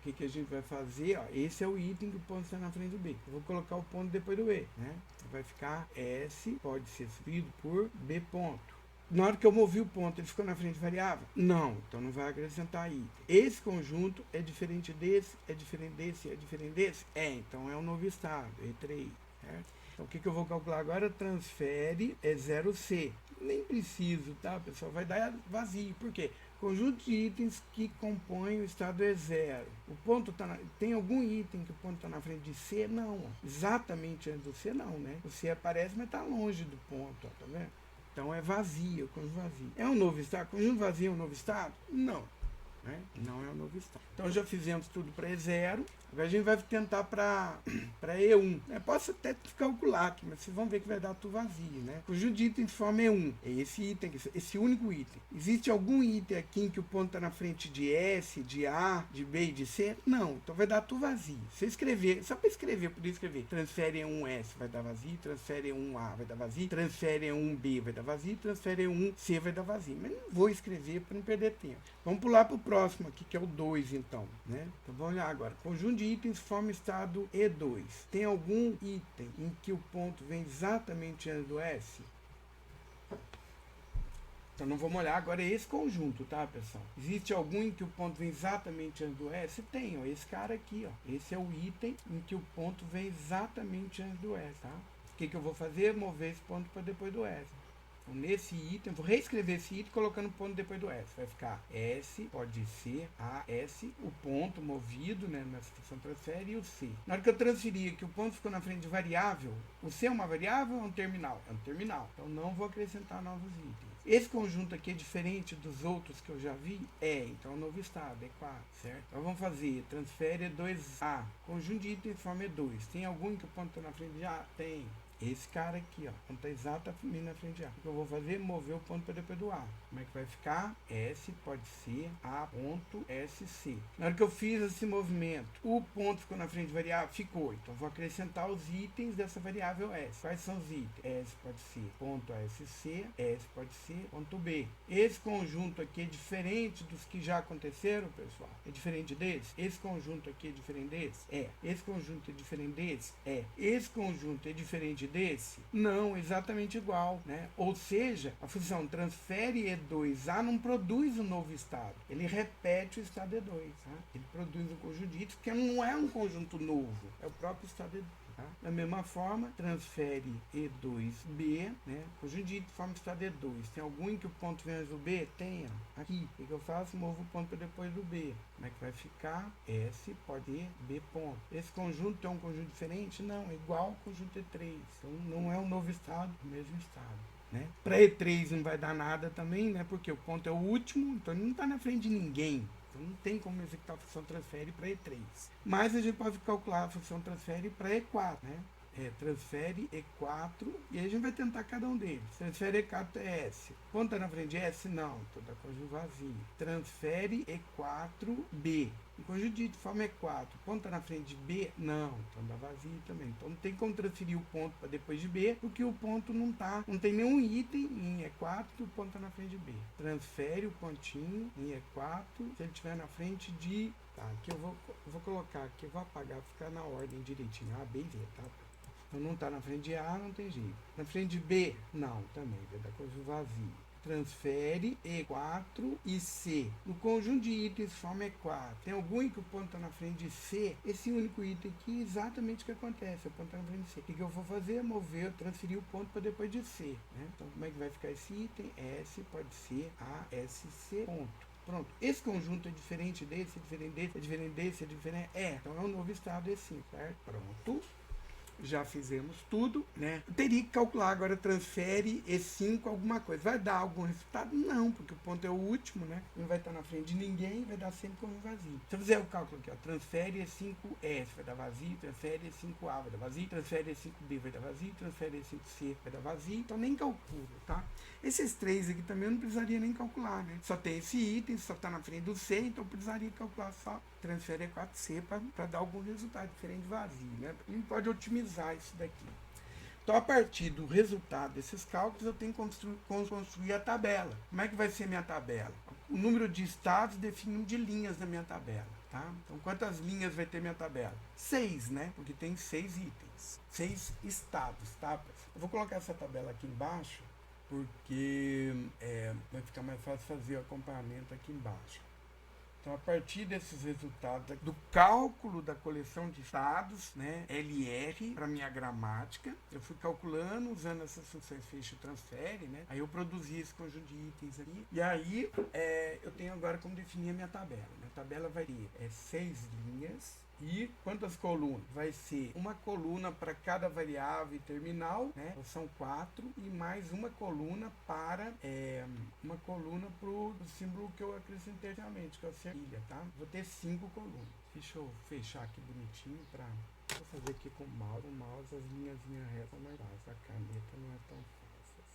o que a gente vai fazer, ó. Esse é o item que o ponto está na frente do B. Eu vou colocar o ponto depois do E, né? Então, vai ficar S, pode ser substituído por B ponto. Na hora que eu movi o ponto, ele ficou na frente variável? Não, então não vai acrescentar item. Esse conjunto é diferente desse, é diferente desse, é diferente desse? Então é um novo estado, E3, certo? Então o que eu vou calcular agora? Transfere E0C. Nem preciso, tá, pessoal? Vai dar vazio. Por quê? Conjunto de itens que compõem o estado E0. O ponto tá tem algum item que o ponto está na frente de C? Não. Exatamente antes do C, não, né? O C aparece, mas está longe do ponto, ó, tá vendo? Então é vazio, conjunto vazio. É um novo estado? Conjunto vazio é um novo estado? Não. Né? Não é um novo estado. Então já fizemos tudo para E0. Agora a gente vai tentar para E1. Posso até calcular aqui, mas vocês vão ver que vai dar tudo vazio, né? Conjunto de itens de forma E1. É esse item aqui, esse único item. Existe algum item aqui em que o ponto está na frente de S, de A, de B e de C? Não. Então vai dar tudo vazio. Se escrever, só para escrever, podia escrever. Transfere E1S vai dar vazio, transfere E1A vai dar vazio, transfere E1B vai dar vazio, transfere E1C vai dar vazio. Mas não vou escrever para não perder tempo. Vamos pular para o próximo aqui, que é o 2, então, né? Então vamos olhar agora. Conjunto de itens forma estado E2. Tem algum item em que o ponto vem exatamente antes do S? Então não vamos olhar agora esse conjunto, tá, pessoal? Existe algum em que o ponto vem exatamente antes do S? Tem, ó, esse cara aqui, ó. Esse é o item em que o ponto vem exatamente antes do S, tá? O que eu vou fazer? Mover esse ponto para depois do S. Então, nesse item, vou reescrever esse item colocando o ponto depois do S. Vai ficar S, pode ser AS, o ponto movido, né, nessa função transfere, e o C. Na hora que eu transferir que o ponto ficou na frente de variável, o C é uma variável ou é um terminal? É um terminal. Então, não vou acrescentar novos itens. Esse conjunto aqui é diferente dos outros que eu já vi? Então é um novo estado, E4, certo? Então vamos fazer, transfere E2A. Conjunto de itens forma E2. Tem algum que o ponto está na frente de A? Tem. Esse cara aqui, ó, ponto está exatamente na frente de A. O que eu vou fazer? Mover o ponto para depois do A. Como é que vai ficar? S pode ser A.SC. Na hora que eu fiz esse movimento, o ponto ficou na frente de variável? Ficou. Então, vou acrescentar os itens dessa variável S. Quais são os itens? S pode ser ponto ASC, S pode ser ponto B. Esse conjunto aqui é diferente dos que já aconteceram, pessoal? É diferente desse? Esse conjunto aqui é diferente desse? Esse conjunto é diferente desse? Esse conjunto é diferente desse? Não, exatamente igual, né? Ou seja, a função transfere E2A não produz um novo estado. Ele repete o estado E2, tá? Ele produz um conjunto de itens, porque não é um conjunto novo, é o próprio estado E2. Tá? Da mesma forma, transfere E2B, né? Conjunto de itens forma estado E2. Tem algum em que o ponto vem antes do B? Tenha. Aqui, o que eu faço? Movo o ponto para depois do B. Como é que vai ficar? S pode ir B ponto. Esse conjunto tem um conjunto diferente? Não, é igual ao conjunto E3. Então não é um novo estado, é o mesmo estado. Né? Para E3 não vai dar nada também, né? Porque o ponto é o último, então ele não está na frente de ninguém. Então não tem como executar a função transfere para E3. Mas a gente pode calcular a função transfere para E4, né? Transfere E4, e aí a gente vai tentar cada um deles. Transfere E4 é S. Ponto tá na frente de S? Não, toda conjunto vazio. Transfere E4B. O conjunto de forma E4. Ponto tá na frente de B? Não, então dá vazio também. Então não tem como transferir o ponto para depois de B, porque o ponto não tem nenhum item em E4 que o ponto tá na frente de B. Transfere o pontinho em E4 se ele estiver na frente de... Tá, aqui eu vou colocar aqui, eu vou apagar, ficar na ordem direitinho, A, B e V, tá? Então não está na frente de A, não tem jeito. Na frente de B, não, também, vai dar coisa vazia. Transfere E4 e C. No conjunto de itens forma E4. Tem algum em que o ponto está na frente de C? Esse único item aqui é exatamente o que acontece. O ponto está na frente de C. O que eu vou fazer? Mover, transferir o ponto para depois de C. Né? Então como é que vai ficar esse item? S pode ser A, S, C, ponto. Pronto, esse conjunto é diferente desse, é diferente desse, é diferente desse, é diferente... então é um novo estado E5, certo? Pronto. Já fizemos tudo, né? Eu teria que calcular agora, transfere E5 alguma coisa. Vai dar algum resultado? Não, porque o ponto é o último, né? Não vai estar na frente de ninguém, vai dar sempre como vazio. Se eu fizer o cálculo aqui, ó, transfere E5S, vai dar vazio, transfere E5A, vai dar vazio, transfere E5B, vai dar vazio, transfere E5C, vai dar vazio, então nem calculo, tá? Esses três aqui também eu não precisaria nem calcular, né? Só tem esse item, só está na frente do C, então eu precisaria calcular só transfere E4C para dar algum resultado diferente de vazio, né? A gente pode otimizar isso daqui. Então, a partir do resultado desses cálculos, eu tenho que construir a tabela. Como é que vai ser minha tabela? O número de estados define de linhas da minha tabela, tá? Então, quantas linhas vai ter minha tabela? 6, né? Porque tem 6 itens, 6 estados, tá? Eu vou colocar essa tabela aqui embaixo, porque vai ficar mais fácil fazer o acompanhamento aqui embaixo. Então, a partir desses resultados, do cálculo da coleção de estados, né, LR, para minha gramática, eu fui calculando, usando essas funções fecha e transfere, né, aí eu produzi esse conjunto de itens aqui, e aí eu tenho agora como definir a minha tabela. Minha tabela vai ter 6 linhas, e quantas colunas? Vai ser uma coluna para cada variável e terminal, né? Então, são 4, e mais uma coluna para uma coluna para o símbolo que eu acrescentei anteriormente, que é a ilha, tá? Vou ter 5 colunas. Deixa eu fechar aqui bonitinho para... Vou fazer aqui com o mouse. As linhas retas são mais fáceis. A caneta não é tão fácil assim.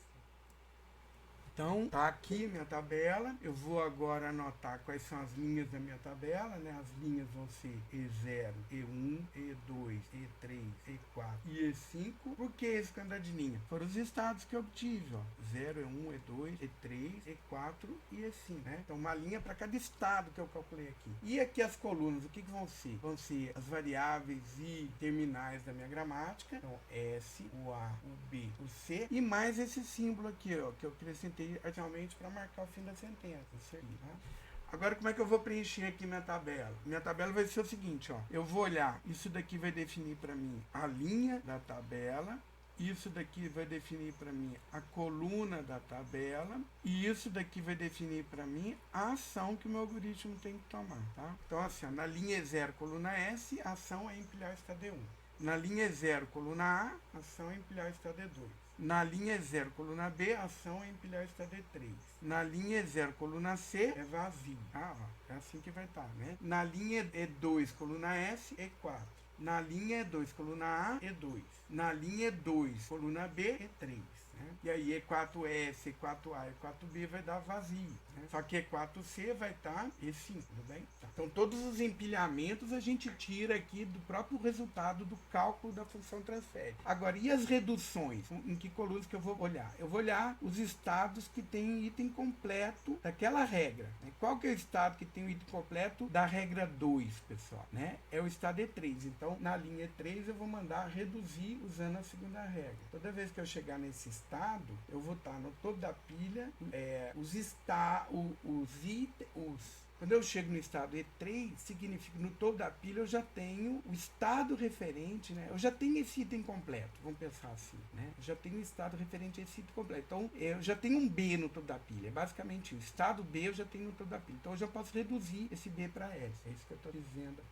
Então, tá aqui minha tabela. Eu vou agora anotar quais são as linhas da minha tabela, né? As linhas vão ser E0, E1, E2, E3, E4 e E5. Por que esse canto de linha? Foram os estados que eu obtive, ó. 0, E1, E2, E3, E4 e E5, né? Então, uma linha para cada estado que eu calculei aqui. E aqui as colunas, o que vão ser? Vão ser as variáveis e terminais da minha gramática. Então, S, o A, o B, o C. E mais esse símbolo aqui, ó, que eu acrescentei adicionalmente para marcar o fim da sentença. Isso aí, tá? Agora, como é que eu vou preencher aqui minha tabela? Minha tabela vai ser o seguinte, ó. Eu vou olhar, isso daqui vai definir para mim a linha da tabela. Isso daqui vai definir para mim a coluna da tabela. E isso daqui vai definir para mim a ação que o meu algoritmo tem que tomar, tá? Então, assim, ó, na linha E0, coluna S, a ação é empilhar o estado E1. Na linha E0, coluna A, a ação é empilhar o estado E2. Na linha E0, coluna B, a ação é empilhar o estado E3. Na linha E0, coluna C, é vazio. Ah, ó, é assim que vai estar, né? Na linha E2, coluna S, E4. Na linha E2, coluna A, E2. Na linha E2, coluna B, E3. né? E aí E4S, E4A, E4B vai dar vazio, né? Só que E4C vai estar E5, tudo bem? Tá. Então todos os empilhamentos a gente tira aqui do próprio resultado do cálculo da função transfere. Agora, e as reduções? Em que colunas que eu vou olhar? Eu vou olhar os estados que tem item completo daquela regra, né? Qual que é o estado que tem o item completo da regra 2, pessoal, né? É o estado E3. Então, na linha E3 eu vou mandar reduzir usando a segunda regra. Toda vez que eu chegar nesse estado, eu vou estar no topo da pilha, quando eu chego no estado E3, significa que no topo da pilha eu já tenho o estado referente, né? Eu já tenho esse item completo, vamos pensar assim, né? Eu já tenho o estado referente a esse item completo. Então, eu já tenho um B no topo da pilha. É basicamente o estado B eu já tenho no topo da pilha. Então, eu já posso reduzir esse B para S. É isso que eu estou dizendo.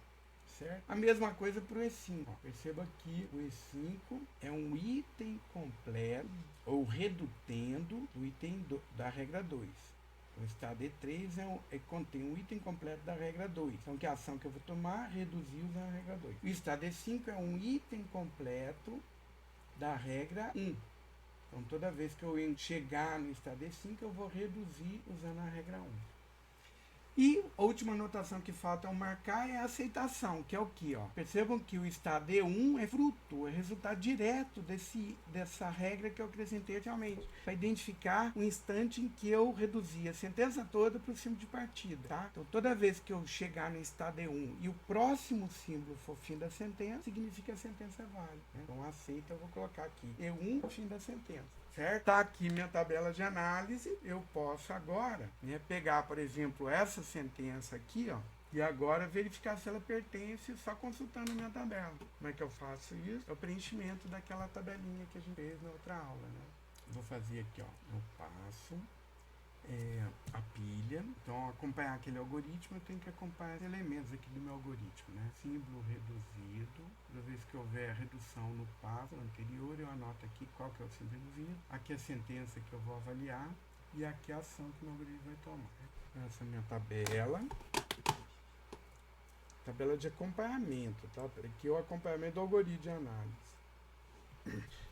Certo? A mesma coisa para o E5. Ó, perceba que o E5 é um item completo, ou redutendo o item da regra 2. O estado E3 contém um item completo da regra 2. Então, que a ação que eu vou tomar? Reduzir usando a regra 2. O estado E5 é um item completo da regra 1. Então, toda vez que eu chegar no estado E5, eu vou reduzir usando a regra 1. E a última anotação que falta ao marcar é a aceitação, que é o que? Percebam que o estado E1 é fruto, é resultado direto dessa regra que eu acrescentei anteriormente, para identificar o instante em que eu reduzi a sentença toda para o símbolo de partida. Tá? Então, toda vez que eu chegar no estado E1 e o próximo símbolo for fim da sentença, significa que a sentença é válida. Né? Então, aceita, eu vou colocar aqui E1, fim da sentença. Certo? Tá aqui minha tabela de análise. Eu posso agora, né, pegar, por exemplo, essa sentença aqui, ó, e agora verificar se ela pertence só consultando a minha tabela. Como é que eu faço isso? É o preenchimento daquela tabelinha que a gente fez na outra aula, né? Vou fazer aqui, ó, eu passo a pilha. Então, acompanhar aquele algoritmo, eu tenho que acompanhar os elementos aqui do meu algoritmo, né? Símbolo reduzido. Toda vez que houver redução no passo anterior, eu anoto aqui qual que é o símbolo reduzido. Aqui a sentença que eu vou avaliar. E aqui a ação que o meu algoritmo vai tomar. Essa é a minha tabela. Tabela de acompanhamento, tá? Aqui é o acompanhamento do algoritmo de análise.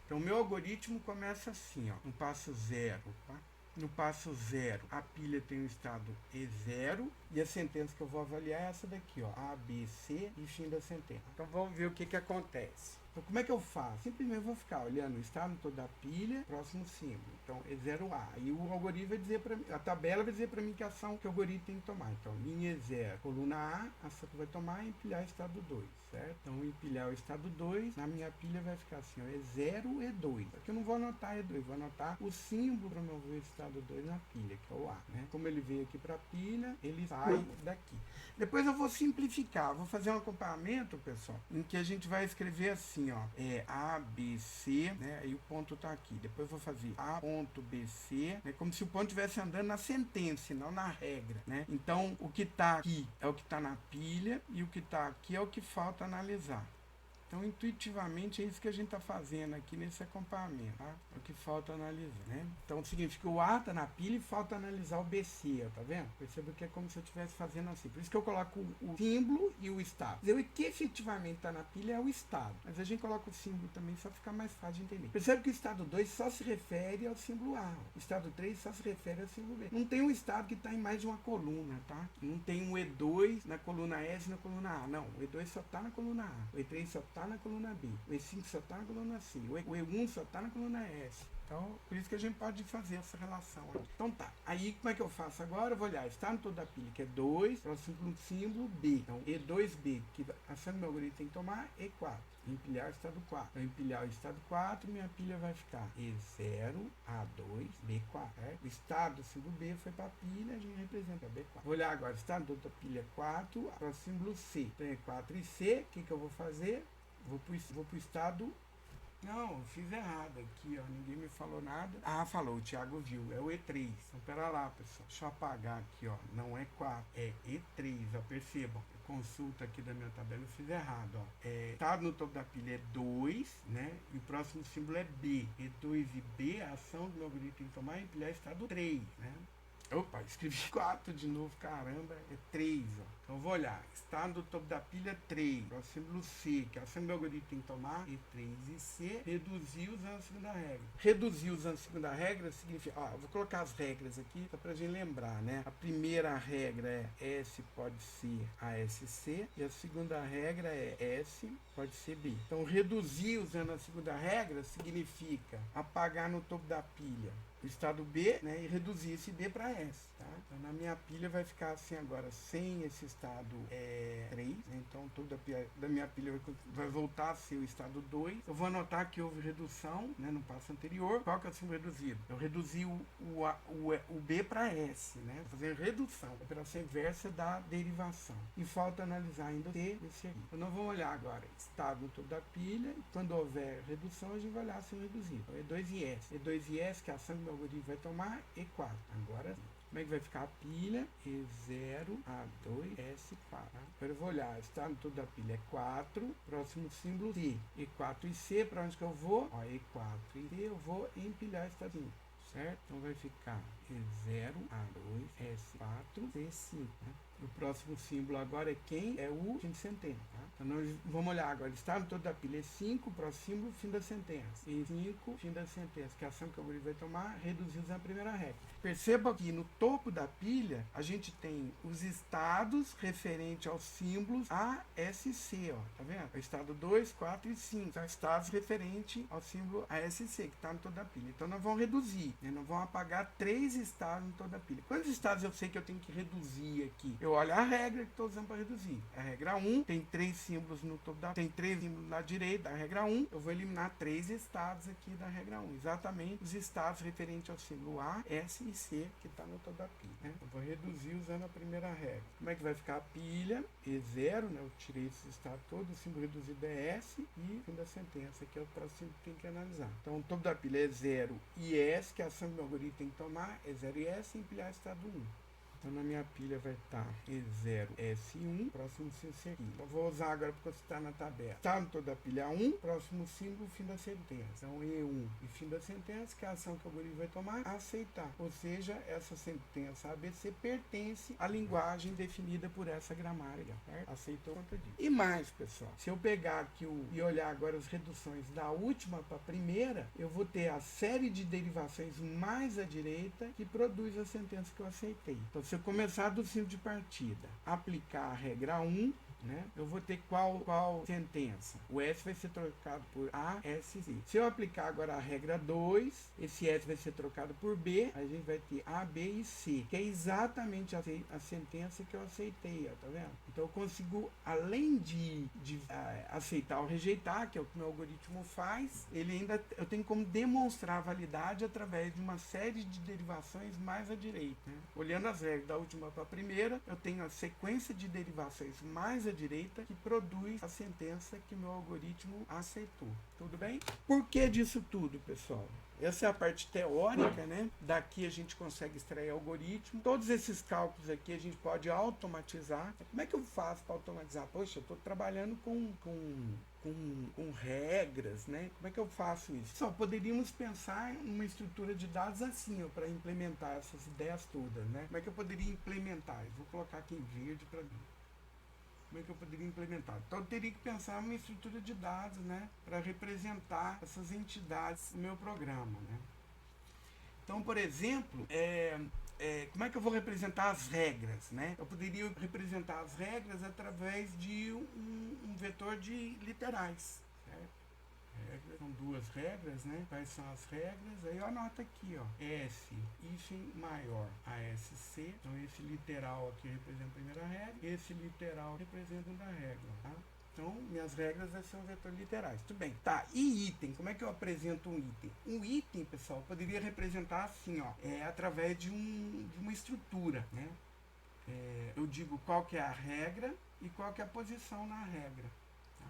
Então, o meu algoritmo começa assim, ó. No passo 0, tá? No passo 0, a pilha tem o estado E0 e a sentença que eu vou avaliar é essa daqui, ó, A, B, C e fim da sentença. Então vamos ver o que acontece. Então como é que eu faço? Simplesmente vou ficar olhando o estado todo da pilha, próximo símbolo. Então E0A. E o algoritmo vai dizer para mim, a tabela vai dizer para mim que ação que o algoritmo tem que tomar. Então linha E0, coluna A, a ação que vai tomar é empilhar o estado 2, certo? Então empilhar o estado 2, na minha pilha vai ficar assim, ó, E0, E2. Aqui eu não vou anotar E2, vou anotar o símbolo para meu ver o estado 2 na pilha, que é o A, né? Como ele veio aqui para a pilha, ele sai daqui. Depois eu vou simplificar, vou fazer um acompanhamento, pessoal, em que a gente vai escrever assim, ó, A, B, C, né? Aí o ponto tá aqui. Depois eu vou fazer A ponto B, C, né? Como se o ponto estivesse andando na sentença, não na regra, né? Então, o que tá aqui é o que tá na pilha e o que tá aqui é o que falta analisar. Então, intuitivamente, é isso que a gente está fazendo aqui nesse acompanhamento, tá? É o que falta analisar, né? Então, significa que o A está na pilha e falta analisar o BC, ó, tá vendo? Perceba que é como se eu estivesse fazendo assim. Por isso que eu coloco o símbolo e o estado. O que efetivamente está na pilha é o estado. Mas a gente coloca o símbolo também só fica mais fácil de entender. Percebe que o estado 2 só se refere ao símbolo A. O estado 3 só se refere ao símbolo B. Não tem um estado que está em mais de uma coluna, tá? Não tem um E2 na coluna S e na coluna A. Não, o E2 só está na coluna A. O E3 só está na coluna B, o E5 só está na coluna C, o E1 só está na coluna S. Então, por isso que a gente pode fazer essa relação aqui. Então tá, aí como é que eu faço agora? Eu vou olhar, está no toda a pilha, que é 2, próximo símbolo B. Então, E2B, que a ação do meu algoritmo tem que tomar, E4. Empilhar o estado 4. Então, empilhar o estado 4, minha pilha vai ficar E0, A2, B4. Certo? O estado do símbolo B foi para a pilha, a gente representa B4. Vou olhar agora, estado da outra pilha 4, próximo símbolo C. Então, E4 e C, o que eu vou fazer? Vou pro estado. Não, eu fiz errado aqui, ó. Ninguém me falou nada. Ah, falou, o Thiago viu. É o E3. Então, pera lá, pessoal. Deixa eu apagar aqui, ó. Não é 4, é E3, ó. Percebam. Consulta aqui da minha tabela, eu fiz errado, ó. Estado no topo da pilha é 2, né? E o próximo símbolo é B. E2 e B, a ação do meu algoritmo tem que tomar é empilhar estado 3, né? Opa, escrevi 4 de novo, caramba, é 3, ó. Então eu vou olhar, está no topo da pilha 3, o símbolo C, que é o símbolo do algoritmo tem que tomar, E3 e C, reduzir usando a segunda regra. Reduzir usando a segunda regra significa, ó, eu vou colocar as regras aqui, só pra gente lembrar, né? A primeira regra é S pode ser ASC, e a segunda regra é S pode ser B. Então reduzir usando a segunda regra significa apagar no topo da pilha o estado B, né, e reduzir esse B para S, tá? Então na minha pilha vai ficar assim agora, sem esse estado 3, né? Então toda da minha pilha vai voltar a ser o estado 2. Eu vou anotar que houve redução, né, no passo anterior. Qual que é o símbolo reduzido? Eu reduzi o B para S, né? Vou fazer redução, operação inversa da derivação. E falta analisar ainda C esse aqui. Então nós vamos olhar agora, estado no topo da pilha, e quando houver redução, a gente vai olhar se reduzido. Então E2 e S. E2 e S, que é a ação que o meu algoritmo vai tomar, E4. Agora sim. Como é que vai ficar a pilha? E0, A2, S4. Tá? Agora eu vou olhar, está no topo da pilha é 4, próximo símbolo C. E4 e C, para onde que eu vou? Ó, E4 e C, eu vou empilhar esse estadinho. Certo? Então vai ficar E0, A2, S4, C5. Né? O próximo símbolo agora é quem? É o fim de sentença. Tá? Então nós vamos olhar agora. Está no topo da pilha E5, próximo símbolo, fim da sentença. E5, fim da sentença. Que é a ação que o algoritmo vai tomar, reduzir usando a primeira regra. Perceba que no topo da pilha, a gente tem os estados referentes aos símbolos ASC. Ó, tá vendo? O estado 2, 4 e 5. São estados referentes ao símbolo ASC, que está no topo da pilha. Então nós vamos reduzir. Né? Nós vamos apagar 3 estados no topo da pilha. Quantos estados eu sei que eu tenho que reduzir aqui? Eu olho a regra que estou usando para reduzir. A regra 1 tem 3 símbolos no topo da... Tem 3 símbolos na direita da regra 1. Eu vou eliminar 3 estados aqui da regra 1. Exatamente os estados referentes ao símbolo A, S e C que está no topo da pilha. Né? Eu vou reduzir usando a primeira regra. Como é que vai ficar a pilha? E0, né? Eu tirei esse estado todo. O símbolo reduzido é S e fim da sentença, que é o próximo que tem que analisar. Então o topo da pilha é 0 e S, que é a ação que o meu algoritmo tem que tomar, é 0 e S e empilhar estado 1. Então na minha pilha vai estar E0, S1, próximo CC aqui. Eu vou usar agora porque está na tabela. Está no toda a pilha 1, próximo símbolo, fim da sentença. Então E1 e fim da sentença, que é a ação que o algoritmo vai tomar, aceitar. Ou seja, essa sentença ABC pertence à linguagem definida por essa gramática. Certo? Aceitou conta disso. E mais, pessoal, se eu pegar aqui e olhar agora as reduções da última para a primeira, eu vou ter a série de derivações mais à direita que produz a sentença que eu aceitei. Então, se eu começar do símbolo de partida, aplicar a regra 1, né, eu vou ter qual sentença? O S vai ser trocado por A, S, Z. Se eu aplicar agora a regra 2, esse S vai ser trocado por B, a gente vai ter A, B e C, que é exatamente a sentença que eu aceitei, ó, tá vendo? Então eu consigo, além de aceitar ou rejeitar, que é o que o meu algoritmo faz, eu tenho como demonstrar a validade através de uma série de derivações mais à direita. Né? Olhando as regras da última para a primeira, eu tenho a sequência de derivações mais à direita que produz a sentença que meu algoritmo aceitou. Tudo bem? Por que disso tudo, pessoal? Essa é a parte teórica, né? Daqui a gente consegue extrair algoritmo. Todos esses cálculos aqui a gente pode automatizar. Como é que eu faço para automatizar? Poxa, eu estou trabalhando com regras, né? Como é que eu faço isso? Só poderíamos pensar em uma estrutura de dados assim, para implementar essas ideias todas, né? Como é que eu poderia implementar? Eu vou colocar aqui em verde para mim. Como é que eu poderia implementar? Então eu teria que pensar em uma estrutura de dados, né, para representar essas entidades no meu programa, né? Então, por exemplo, como é que eu vou representar as regras, né? Eu poderia representar as regras através de um vetor de literais, certo? São duas regras, né? Quais são as regras? Aí eu anoto aqui, ó. S, hífen maior, ASC. Então esse literal aqui representa a primeira regra. Esse literal representa a segunda regra, tá? Então, minhas regras são vetores literais. Tudo bem. Tá, e item? Como é que eu apresento um item? Um item, pessoal, poderia representar assim, ó. Através de uma estrutura, né? Eu digo qual que é a regra e qual que é a posição na regra.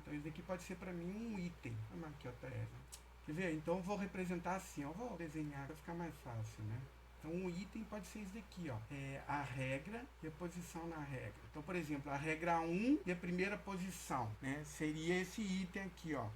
Então isso aqui pode ser para mim um item. Vamos aqui, ó, Tereza. Quer ver? Então eu vou representar assim, ó. Eu vou desenhar para ficar mais fácil, né? Então, um item pode ser isso daqui, ó. A regra e a posição na regra. Então, por exemplo, a regra 1 e a primeira posição, né? Seria esse item aqui, ó.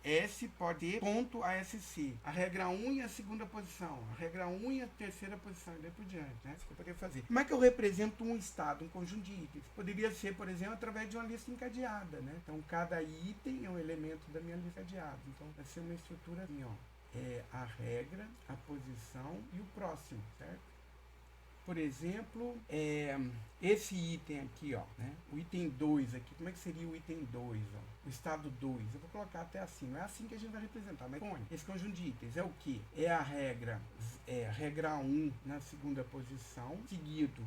S pode ter ponto ASC. A regra 1 e a segunda posição. A regra 1 e a terceira posição. E daí por diante, né? Isso que eu poderia fazer. Como é que eu represento um estado, um conjunto de itens? Poderia ser, por exemplo, através de uma lista encadeada, né? Então, cada item é um elemento da minha lista encadeada. Então, vai ser uma estrutura assim, ó. A regra, a posição e o próximo, certo? Por exemplo, esse item aqui, ó, né? O item 2 aqui, como é que seria o item 2, ó? O estado 2, eu vou colocar até assim, não é assim que a gente vai representar, mas esse conjunto de itens é o que? É a regra 1 na segunda posição, seguido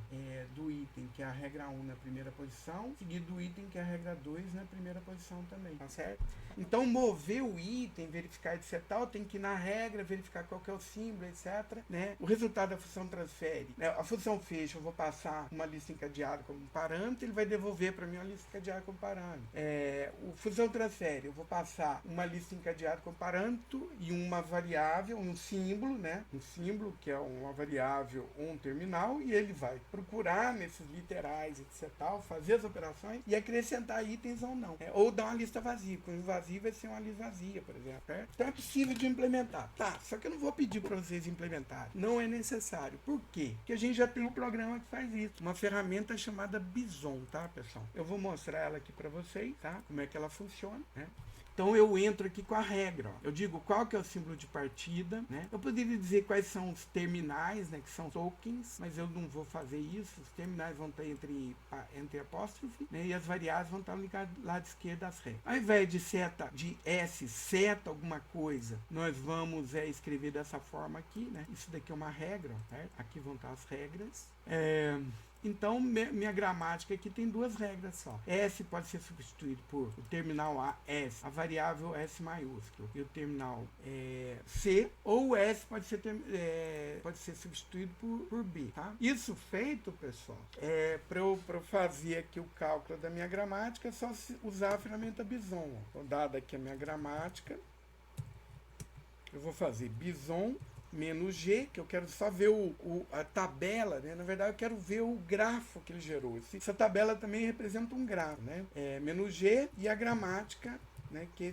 do item que é a regra 1 na primeira posição, seguido do item que é a regra 2 na primeira posição também, tá certo? Então, mover o item, verificar etc, tal, tem que ir na regra, verificar qual que é o símbolo, etc, né? O resultado da função transfere, né? A função fecha, eu vou passar uma lista encadeada como parâmetro, ele vai devolver para mim uma lista encadeada como parâmetro. O função transfere, eu vou passar uma lista encadeada como parâmetro e uma variável, um símbolo, né? Um símbolo que é uma variável ou um terminal, e ele vai procurar nesses literais, etc, tal, fazer as operações e acrescentar itens ou não. Ou dar uma lista vazia, porque vazio vai ser uma lista vazia, por exemplo. Certo? Então é possível de implementar. Tá, só que eu não vou pedir para vocês implementarem. Não é necessário. Por quê? Porque a gente já tem um programa que faz isso. Uma ferramenta chamada Bison, tá, pessoal? Eu vou mostrar ela aqui para vocês, tá? Como é que ela funciona, né? Então eu entro aqui com a regra, ó. Eu digo qual que é o símbolo de partida, né? Eu poderia dizer quais são os terminais, né? Que são tokens, mas eu não vou fazer isso. Os terminais vão estar entre apóstrofe, né? E as variáveis vão estar ligadas lá lado esquerdo das regras. Ao invés de seta de S, seta alguma coisa, nós vamos escrever dessa forma aqui, né? Isso daqui é uma regra, certo? Aqui vão estar as regras. Então, minha gramática aqui tem duas regras só. S pode ser substituído por o terminal A, S, a variável S maiúsculo, e o terminal C, ou o S pode ser substituído por B, tá? Isso feito, pessoal, para eu fazer aqui o cálculo da minha gramática, é só usar a ferramenta Bison. Então, dada aqui a minha gramática, eu vou fazer Bison menos G, que eu quero só ver a tabela, né? Na verdade, eu quero ver o grafo que ele gerou. Essa tabela também representa um grafo, né? Menos G e a gramática, né? Que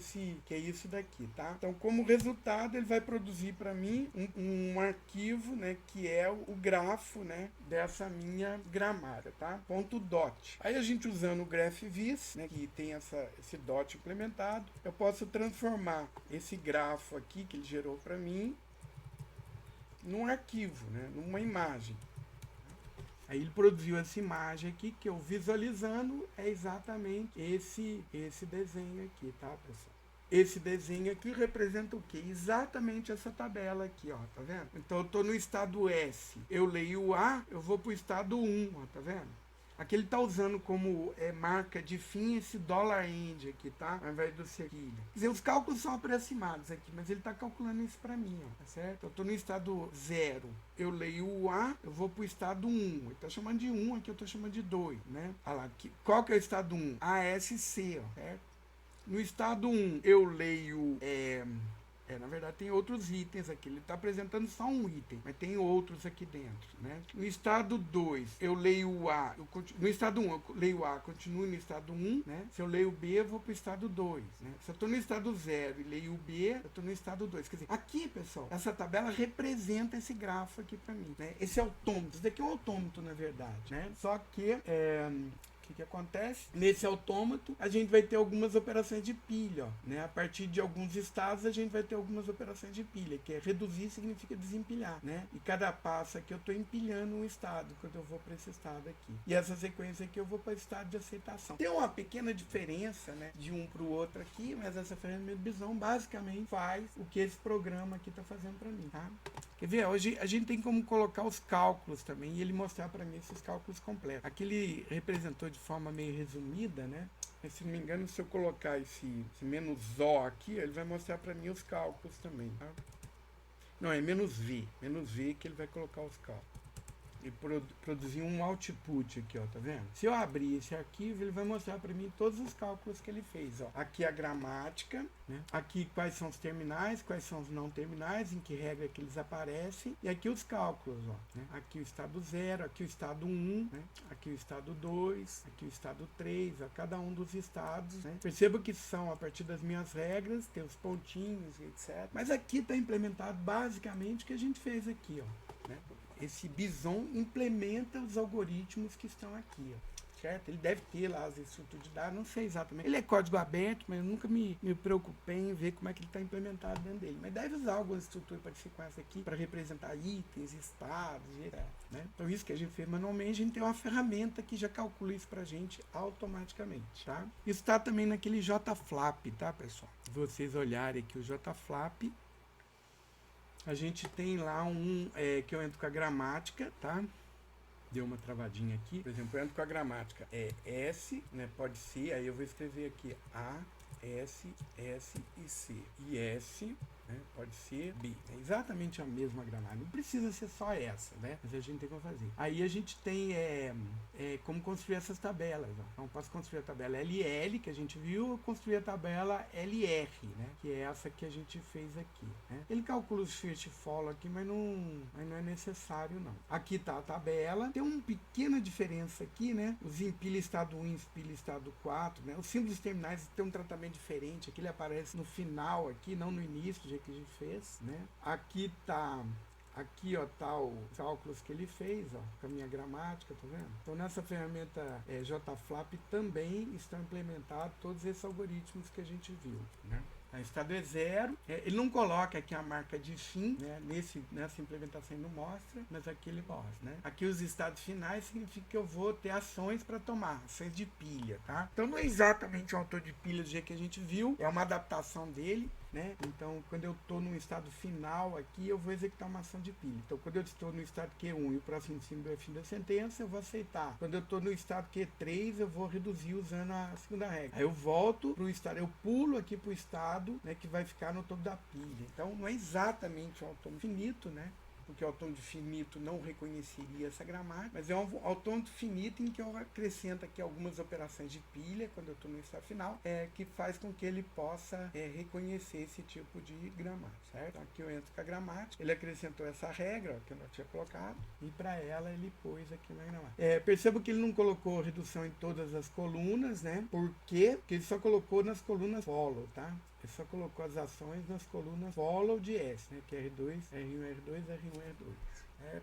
é isso daqui, tá? Então, como resultado, ele vai produzir para mim um arquivo, né? Que é o grafo, né? Dessa minha gramática, tá? Ponto dot. Aí a gente usando o graphviz, né? Que tem esse dot implementado, eu posso transformar esse grafo aqui que ele gerou para mim num arquivo, né, numa imagem. Aí ele produziu essa imagem aqui, que eu visualizando é exatamente esse desenho aqui, tá, pessoal? Esse desenho aqui representa o quê? Exatamente essa tabela aqui, ó, tá vendo? Então eu tô no estado S, eu leio o A, eu vou pro estado 1, ó, tá vendo? Aqui ele está usando como marca de fim esse $end aqui, tá? Ao invés do cerquilho. Quer dizer, os cálculos são aproximados aqui, mas ele está calculando isso para mim, ó, tá certo? Eu estou no estado 0, eu leio o A, eu vou para o estado 1. Ele está chamando de 1, aqui eu estou chamando de 2, né? Olha lá, qual que é o estado 1? ASC, ó, certo? No estado 1, eu leio... na verdade tem outros itens aqui, ele está apresentando só um item, mas tem outros aqui dentro, né? No estado 2, eu leio o A, no estado 1 eu leio o A, continuo no estado 1, né? Se eu leio o B, eu vou para o estado 2, né? Se eu estou no estado 0 e leio o B, eu estou no estado 2. Quer dizer, aqui, pessoal, essa tabela representa esse grafo aqui para mim, né? Esse autômato, isso daqui é um autômato, na verdade, né? Só que, o que acontece? Nesse autômato, a gente vai ter algumas operações de pilha, ó, né? A partir de alguns estados, a gente vai ter algumas operações de pilha, que é reduzir significa desempilhar, né? E cada passo aqui eu estou empilhando um estado, quando eu vou para esse estado aqui. E essa sequência aqui eu vou para o estado de aceitação. Tem uma pequena diferença, né, de um para o outro aqui, mas essa ferramenta Bison basicamente faz o que esse programa aqui está fazendo para mim, tá? Quer ver? Hoje a gente tem como colocar os cálculos também e ele mostrar para mim esses cálculos completos. Aqui ele representou de forma meio resumida, né? Mas, se não me engano, se eu colocar esse menos O aqui, ele vai mostrar para mim os cálculos também, tá? Não, é menos V que ele vai colocar os cálculos. e produzir um output aqui, ó, tá vendo? Se eu abrir esse arquivo, ele vai mostrar para mim todos os cálculos que ele fez, ó. Aqui a gramática, né? Aqui quais são os terminais, quais são os não terminais, em que regra que eles aparecem, e aqui os cálculos, ó, né? Aqui o estado 0, aqui o estado 1, né? Aqui o estado 2, aqui o estado 3, ó, cada um dos estados, né? Perceba que são a partir das minhas regras, tem os pontinhos, etc. Mas aqui está implementado basicamente o que a gente fez aqui, ó, né? Esse Bison implementa os algoritmos que estão aqui, ó. Certo? Ele deve ter lá as estruturas de dados, não sei exatamente. Ele é código aberto, mas eu nunca me preocupei em ver como é que ele está implementado dentro dele. Mas deve usar alguma estrutura parecida com essa aqui para representar itens, estados, etc. Né? Então isso que a gente fez manualmente, a gente tem uma ferramenta que já calcula isso para a gente automaticamente. Tá? Isso está também naquele JFlap, tá, pessoal? Se vocês olharem aqui o JFlap, a gente tem lá que eu entro com a gramática, tá? Deu uma travadinha aqui. Por exemplo, eu entro com a gramática. É S, né? Pode ser, aí eu vou escrever aqui A, S, S e C. E S, né? Pode ser B. É exatamente a mesma gramática. Não precisa ser só essa, né? Mas a gente tem como fazer. Aí a gente tem como construir essas tabelas. Ó. Então, posso construir a tabela LL, que a gente viu, ou construir a tabela LR, né? Que é essa que a gente fez aqui. Né? Ele calcula os first follow aqui, mas não é necessário, não. Aqui está a tabela. Tem uma pequena diferença aqui, né? Os empilha estado 1 e empilha estado 4, né? Os símbolos terminais têm um tratamento diferente. Aqui ele aparece no final, aqui, não no início, do jeito que a gente fez, né? Aqui tá... Aqui, ó, tá os cálculos que ele fez, ó, com a minha gramática, tá vendo? Então, nessa ferramenta JFlap também estão implementados todos esses algoritmos que a gente viu, né? O estado é 0, ele não coloca aqui a marca de fim, né? Nessa implementação ele não mostra, mas aqui ele mostra, né? Aqui os estados finais significa que eu vou ter ações para tomar, ações de pilha, tá? Então não é exatamente um autor de pilha do jeito que a gente viu, é uma adaptação dele, né? Então, quando eu estou no estado final aqui, eu vou executar uma ação de pilha. Então, quando eu estou no estado Q1 e o próximo símbolo é fim da sentença, eu vou aceitar. Quando eu estou no estado Q3, eu vou reduzir usando a segunda regra. Aí eu volto para o estado, eu pulo aqui para o estado, né, que vai ficar no topo da pilha. Então, não é exatamente um autônomo finito, né? Porque o autônomo finito não reconheceria essa gramática, mas é um autônomo finito em que eu acrescento aqui algumas operações de pilha, quando eu estou no estado final, que faz com que ele possa reconhecer esse tipo de gramática, certo? Então, aqui eu entro com a gramática, ele acrescentou essa regra, ó, que eu não tinha colocado, e para ela ele pôs aqui na gramática. Perceba que ele não colocou redução em todas as colunas, né? Por quê? Porque ele só colocou nas colunas follow, tá? Ele só colocou as ações nas colunas follow de S, né? Que é R2, R1, R2, R1, R2.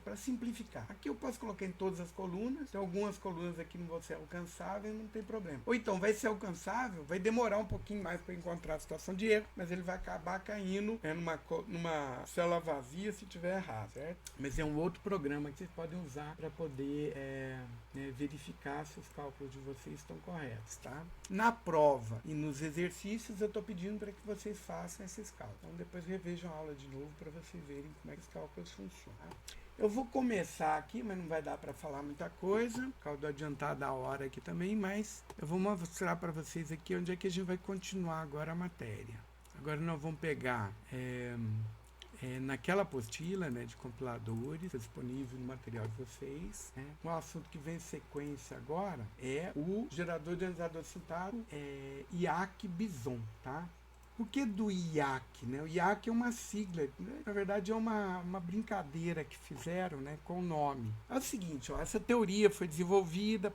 Para simplificar. Aqui eu posso colocar em todas as colunas. Tem algumas colunas aqui não vão ser alcançáveis, não tem problema. Ou então vai ser alcançável, vai demorar um pouquinho mais para encontrar a situação de erro, mas ele vai acabar caindo numa célula vazia se tiver errado, certo? Mas é um outro programa que vocês podem usar para poder verificar se os cálculos de vocês estão corretos, tá? Na prova e nos exercícios eu estou pedindo para que vocês façam esses cálculos. Então depois revejam a aula de novo para vocês verem como é que os cálculos funcionam. Eu vou começar aqui, mas não vai dar para falar muita coisa, por causa do adiantar da hora aqui também, mas eu vou mostrar para vocês aqui onde é que a gente vai continuar agora a matéria. Agora nós vamos pegar naquela apostila, né, de compiladores, disponível no material de vocês. Né? Um assunto que vem em sequência agora é o gerador de organizador sintático IAC Bison, tá? Por que do IAC? Né? O IAC é uma sigla, né? Na verdade é uma brincadeira que fizeram, né, com o nome. É o seguinte, ó, essa teoria foi desenvolvida,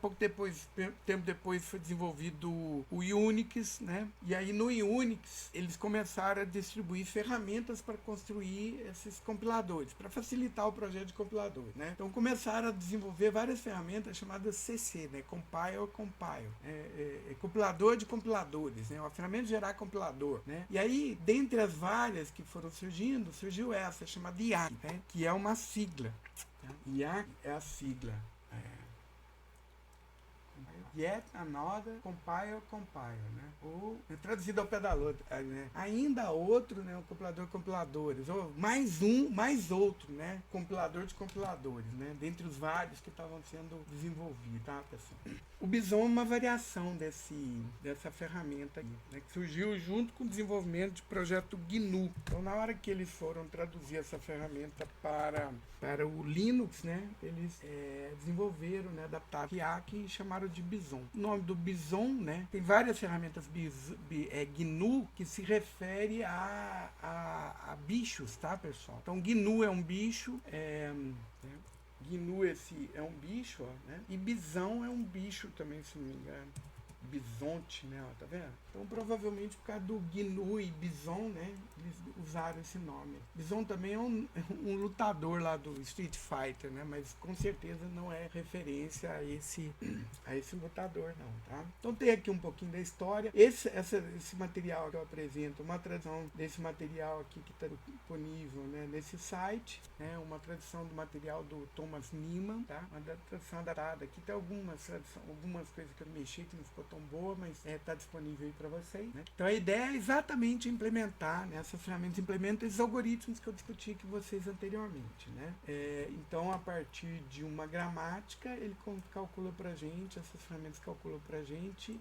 tempo depois foi desenvolvido o Unix, né? E aí no Unix eles começaram a distribuir ferramentas para construir esses compiladores, para facilitar o projeto de compilador. Né? Então começaram a desenvolver várias ferramentas chamadas CC, né? Compile. Compilador de compiladores, né? Uma ferramenta de gerar compilador. Né? E aí, dentre as várias que foram surgindo, surgiu essa, chamada IAC, né? Que é uma sigla. Tá? IAC é a sigla. Yet another compile, né? Ou, traduzido ao pé da letra, né? Ainda outro, né? O compilador de compiladores. Ou mais um, mais outro, né? Compilador de compiladores, né? Dentre os vários que estavam sendo desenvolvidos, tá, pessoal? O Bison é uma variação dessa ferramenta aí, né? Que surgiu junto com o desenvolvimento do projeto GNU. Então, na hora que eles foram traduzir essa ferramenta para o Linux, né? Eles desenvolveram, né? Adaptaram Kiak e chamaram de Bison. O nome do Bison, né? Tem várias ferramentas GNU que se refere a bichos, tá, pessoal? Então, GNU é um bicho, GNU esse é um bicho, ó, né? E bisão é um bicho também, se não me engano. Bisonte, né? Ó, tá vendo? Então, provavelmente por causa do GNU e Bison, né? Eles usaram esse nome. Bison também é um lutador lá do Street Fighter, né? Mas com certeza não é referência a esse lutador, não, tá? Então tem aqui um pouquinho da história. Esse material que eu apresento, uma tradução desse material aqui que está disponível, né, nesse site, né? Uma tradução do material do Thomas Niemann, tá? Uma tradução adaptada. Aqui tem algumas coisas que eu mexi que não ficou tão boa, mas está disponível aí para vocês, né? Então a ideia é exatamente implementar, né, essas ferramentas, implementam esses algoritmos que eu discuti com vocês anteriormente, né? Então a partir de uma gramática ele calcula para gente, essas ferramentas calculam para gente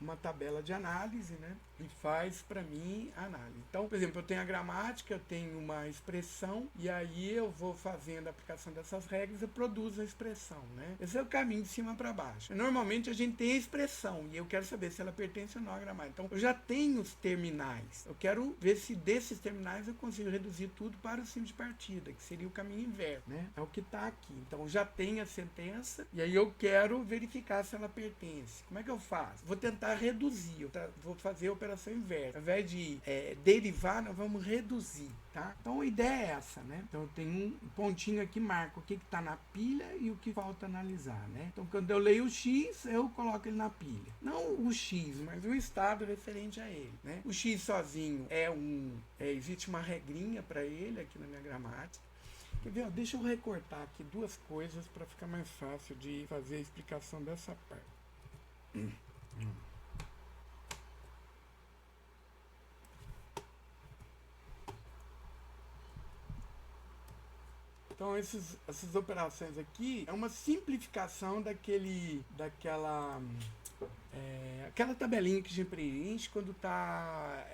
uma tabela de análise, né? E faz para mim a análise. Então, por exemplo, eu tenho a gramática, eu tenho uma expressão e aí eu vou fazendo a aplicação dessas regras e produzo a expressão, né? Esse é o caminho de cima para baixo. Normalmente a gente tem a expressão e eu quero saber se ela pertence ou não à gramática. Então, eu já tenho os terminais. Eu quero ver se desses terminais eu consigo reduzir tudo para o sino de partida, que seria o caminho inverso, né? É o que está aqui. Então, já tem a sentença e aí eu quero verificar se ela pertence. Como é que eu faço? Vou tentar reduzir. Vou fazer a operação inversa. Ao invés de derivar, nós vamos reduzir, tá? Então, a ideia é essa, né? Então, eu tenho um pontinho aqui, marca o que está na pilha e o que falta analisar, né? Então, quando eu leio o X, eu coloco ele na pilha. Não o X, mas o estado referente a ele, né? O X sozinho existe uma regrinha para ele aqui na minha gramática. Quer ver? Ó, deixa eu recortar aqui duas coisas para ficar mais fácil de fazer a explicação dessa parte. Então, essas operações aqui é uma simplificação daquela tabelinha que a gente preenche quando está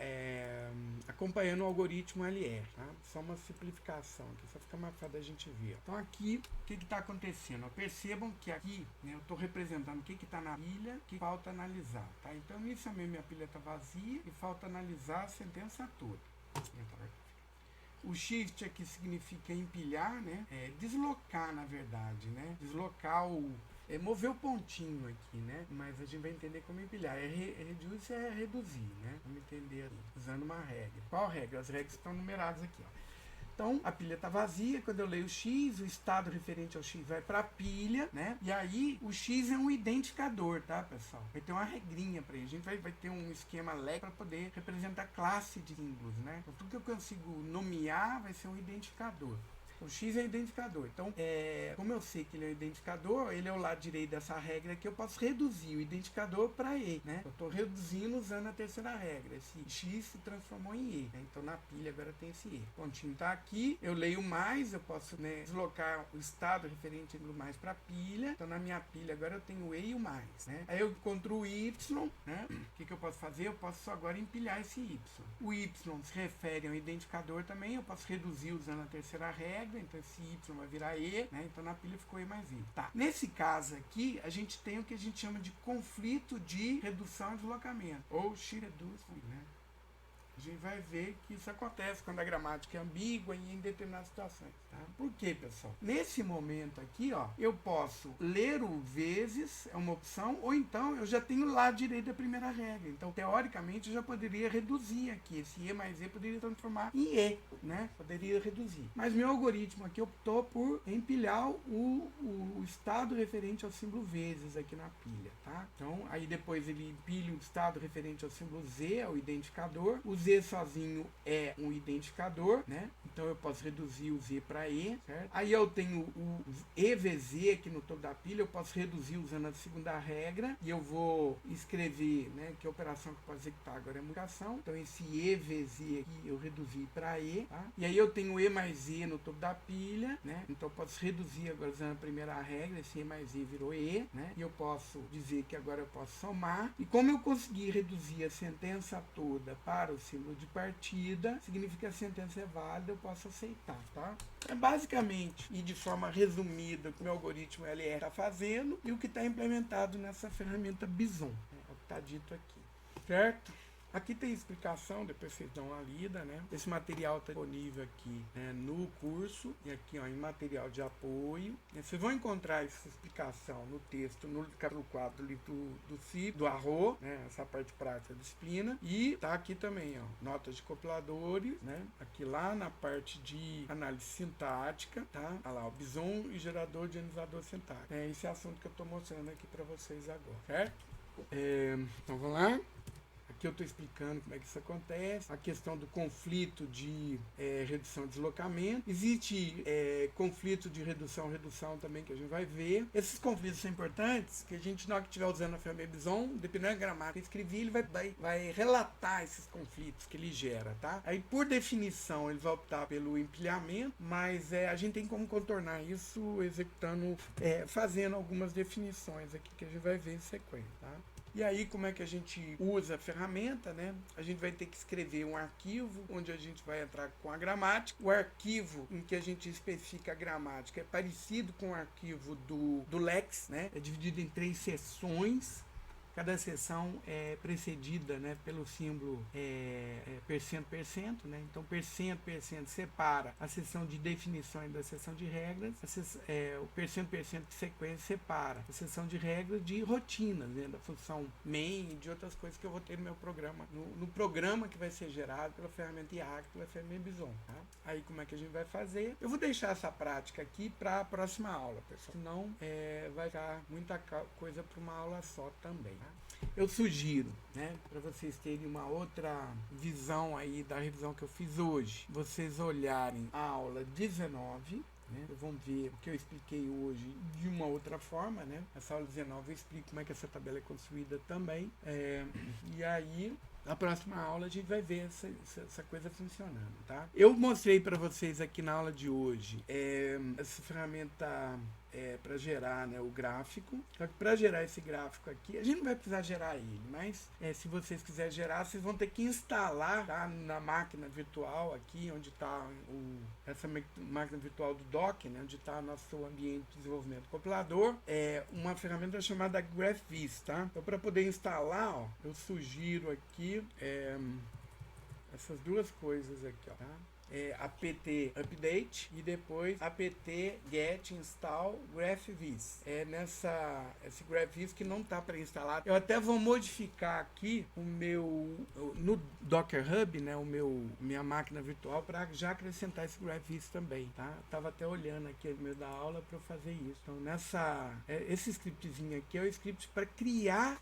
acompanhando o algoritmo LR, tá? Só uma simplificação aqui, só fica mais fácil da gente ver. Então aqui, o que está acontecendo? Percebam que aqui, né, eu estou representando o que está na pilha, que falta analisar, tá? Então inicialmente minha pilha está vazia e falta analisar a sentença toda. O shift aqui significa empilhar, né? Deslocar, na verdade, né? Deslocar mover o pontinho aqui, né? Mas a gente vai entender como empilhar. Reduce é reduzir, né? Vamos entender ali, usando uma regra. Qual regra? As regras estão numeradas aqui, ó. Então, a pilha está vazia, quando eu leio o X, o estado referente ao X vai para a pilha, né? E aí, o X é um identificador, tá, pessoal? Vai ter uma regrinha para ele. A gente vai ter um esquema leque para poder representar classe de símbolos, né? Então, tudo que eu consigo nomear vai ser um identificador. O X é identificador. Então, como eu sei que ele é um identificador, ele é o lado direito dessa regra aqui, eu posso reduzir o identificador para E, né? Eu estou reduzindo usando a terceira regra. Esse X se transformou em E, né? Então, na pilha agora tem esse E. O pontinho está aqui, eu leio mais, eu posso, né, deslocar o estado referente do mais para a pilha. Então, na minha pilha agora eu tenho o E e o mais, né? Aí eu encontro o Y, né? O que eu posso fazer? Eu posso agora empilhar esse Y. O Y se refere ao identificador também, eu posso reduzir usando a terceira regra. Então esse Y vai virar E, né? Então na pilha ficou E mais I. Tá. Nesse caso aqui, a gente tem o que a gente chama de conflito de redução e deslocamento, ou X-reduce, né? A gente vai ver que isso acontece quando a gramática é ambígua e em determinadas situações, tá? Por quê, pessoal? Nesse momento aqui, ó, eu posso ler o vezes, é uma opção, ou então eu já tenho o lado direito da primeira regra. Então, teoricamente, eu já poderia reduzir aqui. Esse E mais E poderia transformar em E, né? Poderia reduzir. Mas meu algoritmo aqui optou por empilhar o estado referente ao símbolo vezes aqui na pilha, tá? Então, aí depois ele empilha o estado referente ao símbolo Z, é o identificador. O Z sozinho é um identificador, né? Então eu posso reduzir o Z para E, certo? Aí eu tenho o EVZ aqui no topo da pilha, eu posso reduzir usando a segunda regra, e eu vou escrever, né, que a operação que eu posso executar agora é multiplicação. Então esse EVZ aqui eu reduzi para E, tá? E aí eu tenho E mais E no topo da pilha, né? Então eu posso reduzir agora usando a primeira regra, esse E mais E virou E, né? E eu posso dizer que agora eu posso somar. E como eu consegui reduzir a sentença toda para o símbolo de partida, significa que a sentença é válida, eu posso aceitar, tá? É basicamente, e de forma resumida, o que o meu algoritmo LR está fazendo e o que está implementado nessa ferramenta Bison, né? É o que está dito aqui, certo? Aqui tem explicação, depois vocês dão uma lida, né? Esse material está disponível aqui, né, no curso e aqui, ó, em material de apoio. Vocês vão encontrar essa explicação no texto, no capítulo 4 do livro do CIP, do Arro, né? Essa parte prática da disciplina. E tá aqui também, ó, notas de compiladores, né? Aqui lá na parte de análise sintática, tá? Olha lá, o Bison e gerador de analisador sintático. É esse assunto que eu estou mostrando aqui para vocês agora, certo? Então vamos lá. Aqui eu estou explicando como é que isso acontece, a questão do conflito de redução e deslocamento. Existe conflito de redução também, que a gente vai ver. Esses conflitos são importantes, que a gente, na hora que estiver usando a ferramenta Bison, dependendo da gramática que eu escrevi, ele vai relatar esses conflitos que ele gera, tá? Aí, por definição, ele vai optar pelo empilhamento, mas a gente tem como contornar isso executando, fazendo algumas definições aqui que a gente vai ver em sequência, tá? E aí, como é que a gente usa a ferramenta, né? A gente vai ter que escrever um arquivo, onde a gente vai entrar com a gramática. O arquivo em que a gente especifica a gramática é parecido com o arquivo do Lex, né? É dividido em 3 seções. Cada seção é precedida, né, pelo símbolo %%, né? Então, %% separa a seção de definições da seção de regras, o %% de sequência separa a seção de regras de rotinas, né, da função main e de outras coisas que eu vou ter no meu programa, no programa que vai ser gerado pela ferramenta IAC, pela ferramenta Bison, tá? Aí, como é que a gente vai fazer? Eu vou deixar essa prática aqui para a próxima aula, pessoal, senão vai ficar muita coisa para uma aula só também, tá? Eu sugiro, né, para vocês terem uma outra visão aí da revisão que eu fiz hoje, vocês olharem a aula 19, né? Vão ver o que eu expliquei hoje de uma outra forma, né? Essa aula 19 eu explico como é que essa tabela é construída também. E aí, na próxima aula, a gente vai ver essa coisa funcionando, tá? Eu mostrei para vocês aqui na aula de hoje essa ferramenta para gerar, né, o gráfico. Só que para gerar esse gráfico aqui, a gente não vai precisar gerar ele, mas se vocês quiserem gerar, vocês vão ter que instalar, tá, na máquina virtual aqui, onde está essa máquina virtual do Docker, né, onde está nosso ambiente de desenvolvimento compilador, uma ferramenta chamada GraphViz, tá? Então, para poder instalar, ó, eu sugiro aqui essas duas coisas aqui, ó, tá? apt update e depois apt get install GraphViz. Esse GraphViz que não está pré-instalado. Eu até vou modificar aqui no Docker Hub, né, minha máquina virtual, para já acrescentar esse GraphViz também, tá? Tava até olhando aqui no meio da aula para fazer isso. Então, esse scriptzinho aqui é o script para criar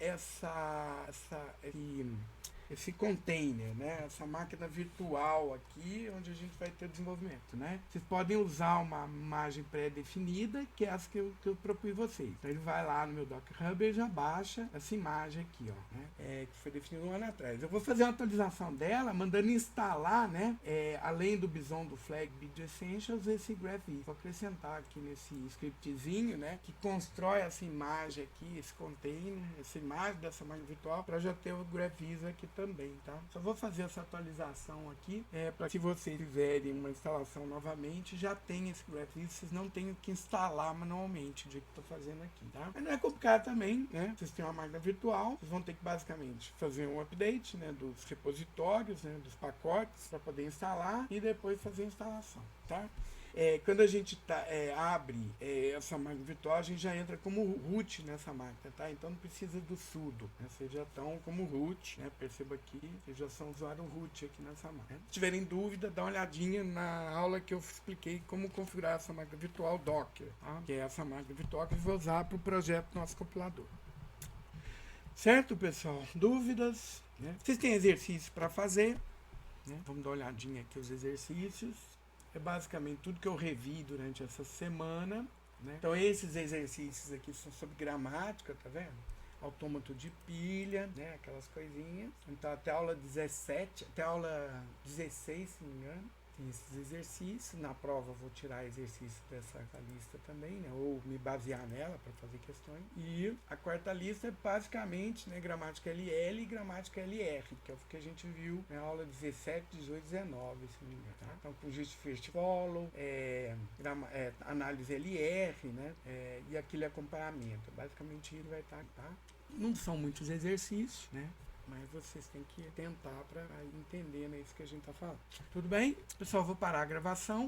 esse container, né? Essa máquina virtual aqui, onde a gente vai ter o desenvolvimento, né? Vocês podem usar uma imagem pré-definida, que é essa que eu propus vocês. Então ele vai lá no meu Docker Hub e já baixa essa imagem aqui, ó, né? Que foi definida um ano atrás. Eu vou fazer uma atualização dela, mandando instalar, né? Além do Bison, do Flag, Big Essentials, esse GraphViz. Vou acrescentar aqui nesse scriptzinho, né? Que constrói essa imagem aqui, esse container, essa imagem dessa máquina virtual, para já ter o GraphViz aqui também, tá? Só vou fazer essa atualização aqui, para que se vocês fizerem uma instalação novamente, já tem esse GraphViz, vocês não tenham que instalar manualmente, do jeito que eu tô fazendo aqui, tá? Mas não é complicado também, né? Vocês têm uma máquina virtual, vocês vão ter que basicamente fazer um update, né, dos repositórios, né, dos pacotes, para poder instalar e depois fazer a instalação, tá? Quando a gente abre essa máquina virtual, a gente já entra como root nessa máquina, tá? Então não precisa do sudo, né? Vocês já estão como root, né? Perceba aqui, vocês já são usuário root aqui nessa máquina. Se tiverem dúvida, dá uma olhadinha na aula que eu expliquei como configurar essa máquina virtual Docker, tá? Que é essa máquina virtual que eu vou usar para o projeto do nosso compilador. Certo, pessoal? Dúvidas? Né? Vocês têm exercícios para fazer, né? Vamos dar uma olhadinha aqui os exercícios. é basicamente tudo que eu revi durante essa semana, né? Então esses exercícios aqui são sobre gramática, tá vendo? Autômato de pilha, né? Aquelas coisinhas. Então até a aula 17, até a aula 16, se não me engano, tem esses exercícios. Na prova eu vou tirar exercício dessa lista também, né? Ou me basear nela para fazer questões. E a quarta lista é basicamente, né, gramática LL e gramática LR, que é o que a gente viu na aula 17, 18, 19, se não me engano. Tá? Então, com Just First Follow, análise LR, né? E aquele acompanhamento. Basicamente ele vai estar, tá? Não são muitos exercícios, né? Mas vocês têm que tentar para entender, né, isso que a gente está falando. Tudo bem? Pessoal, vou parar a gravação.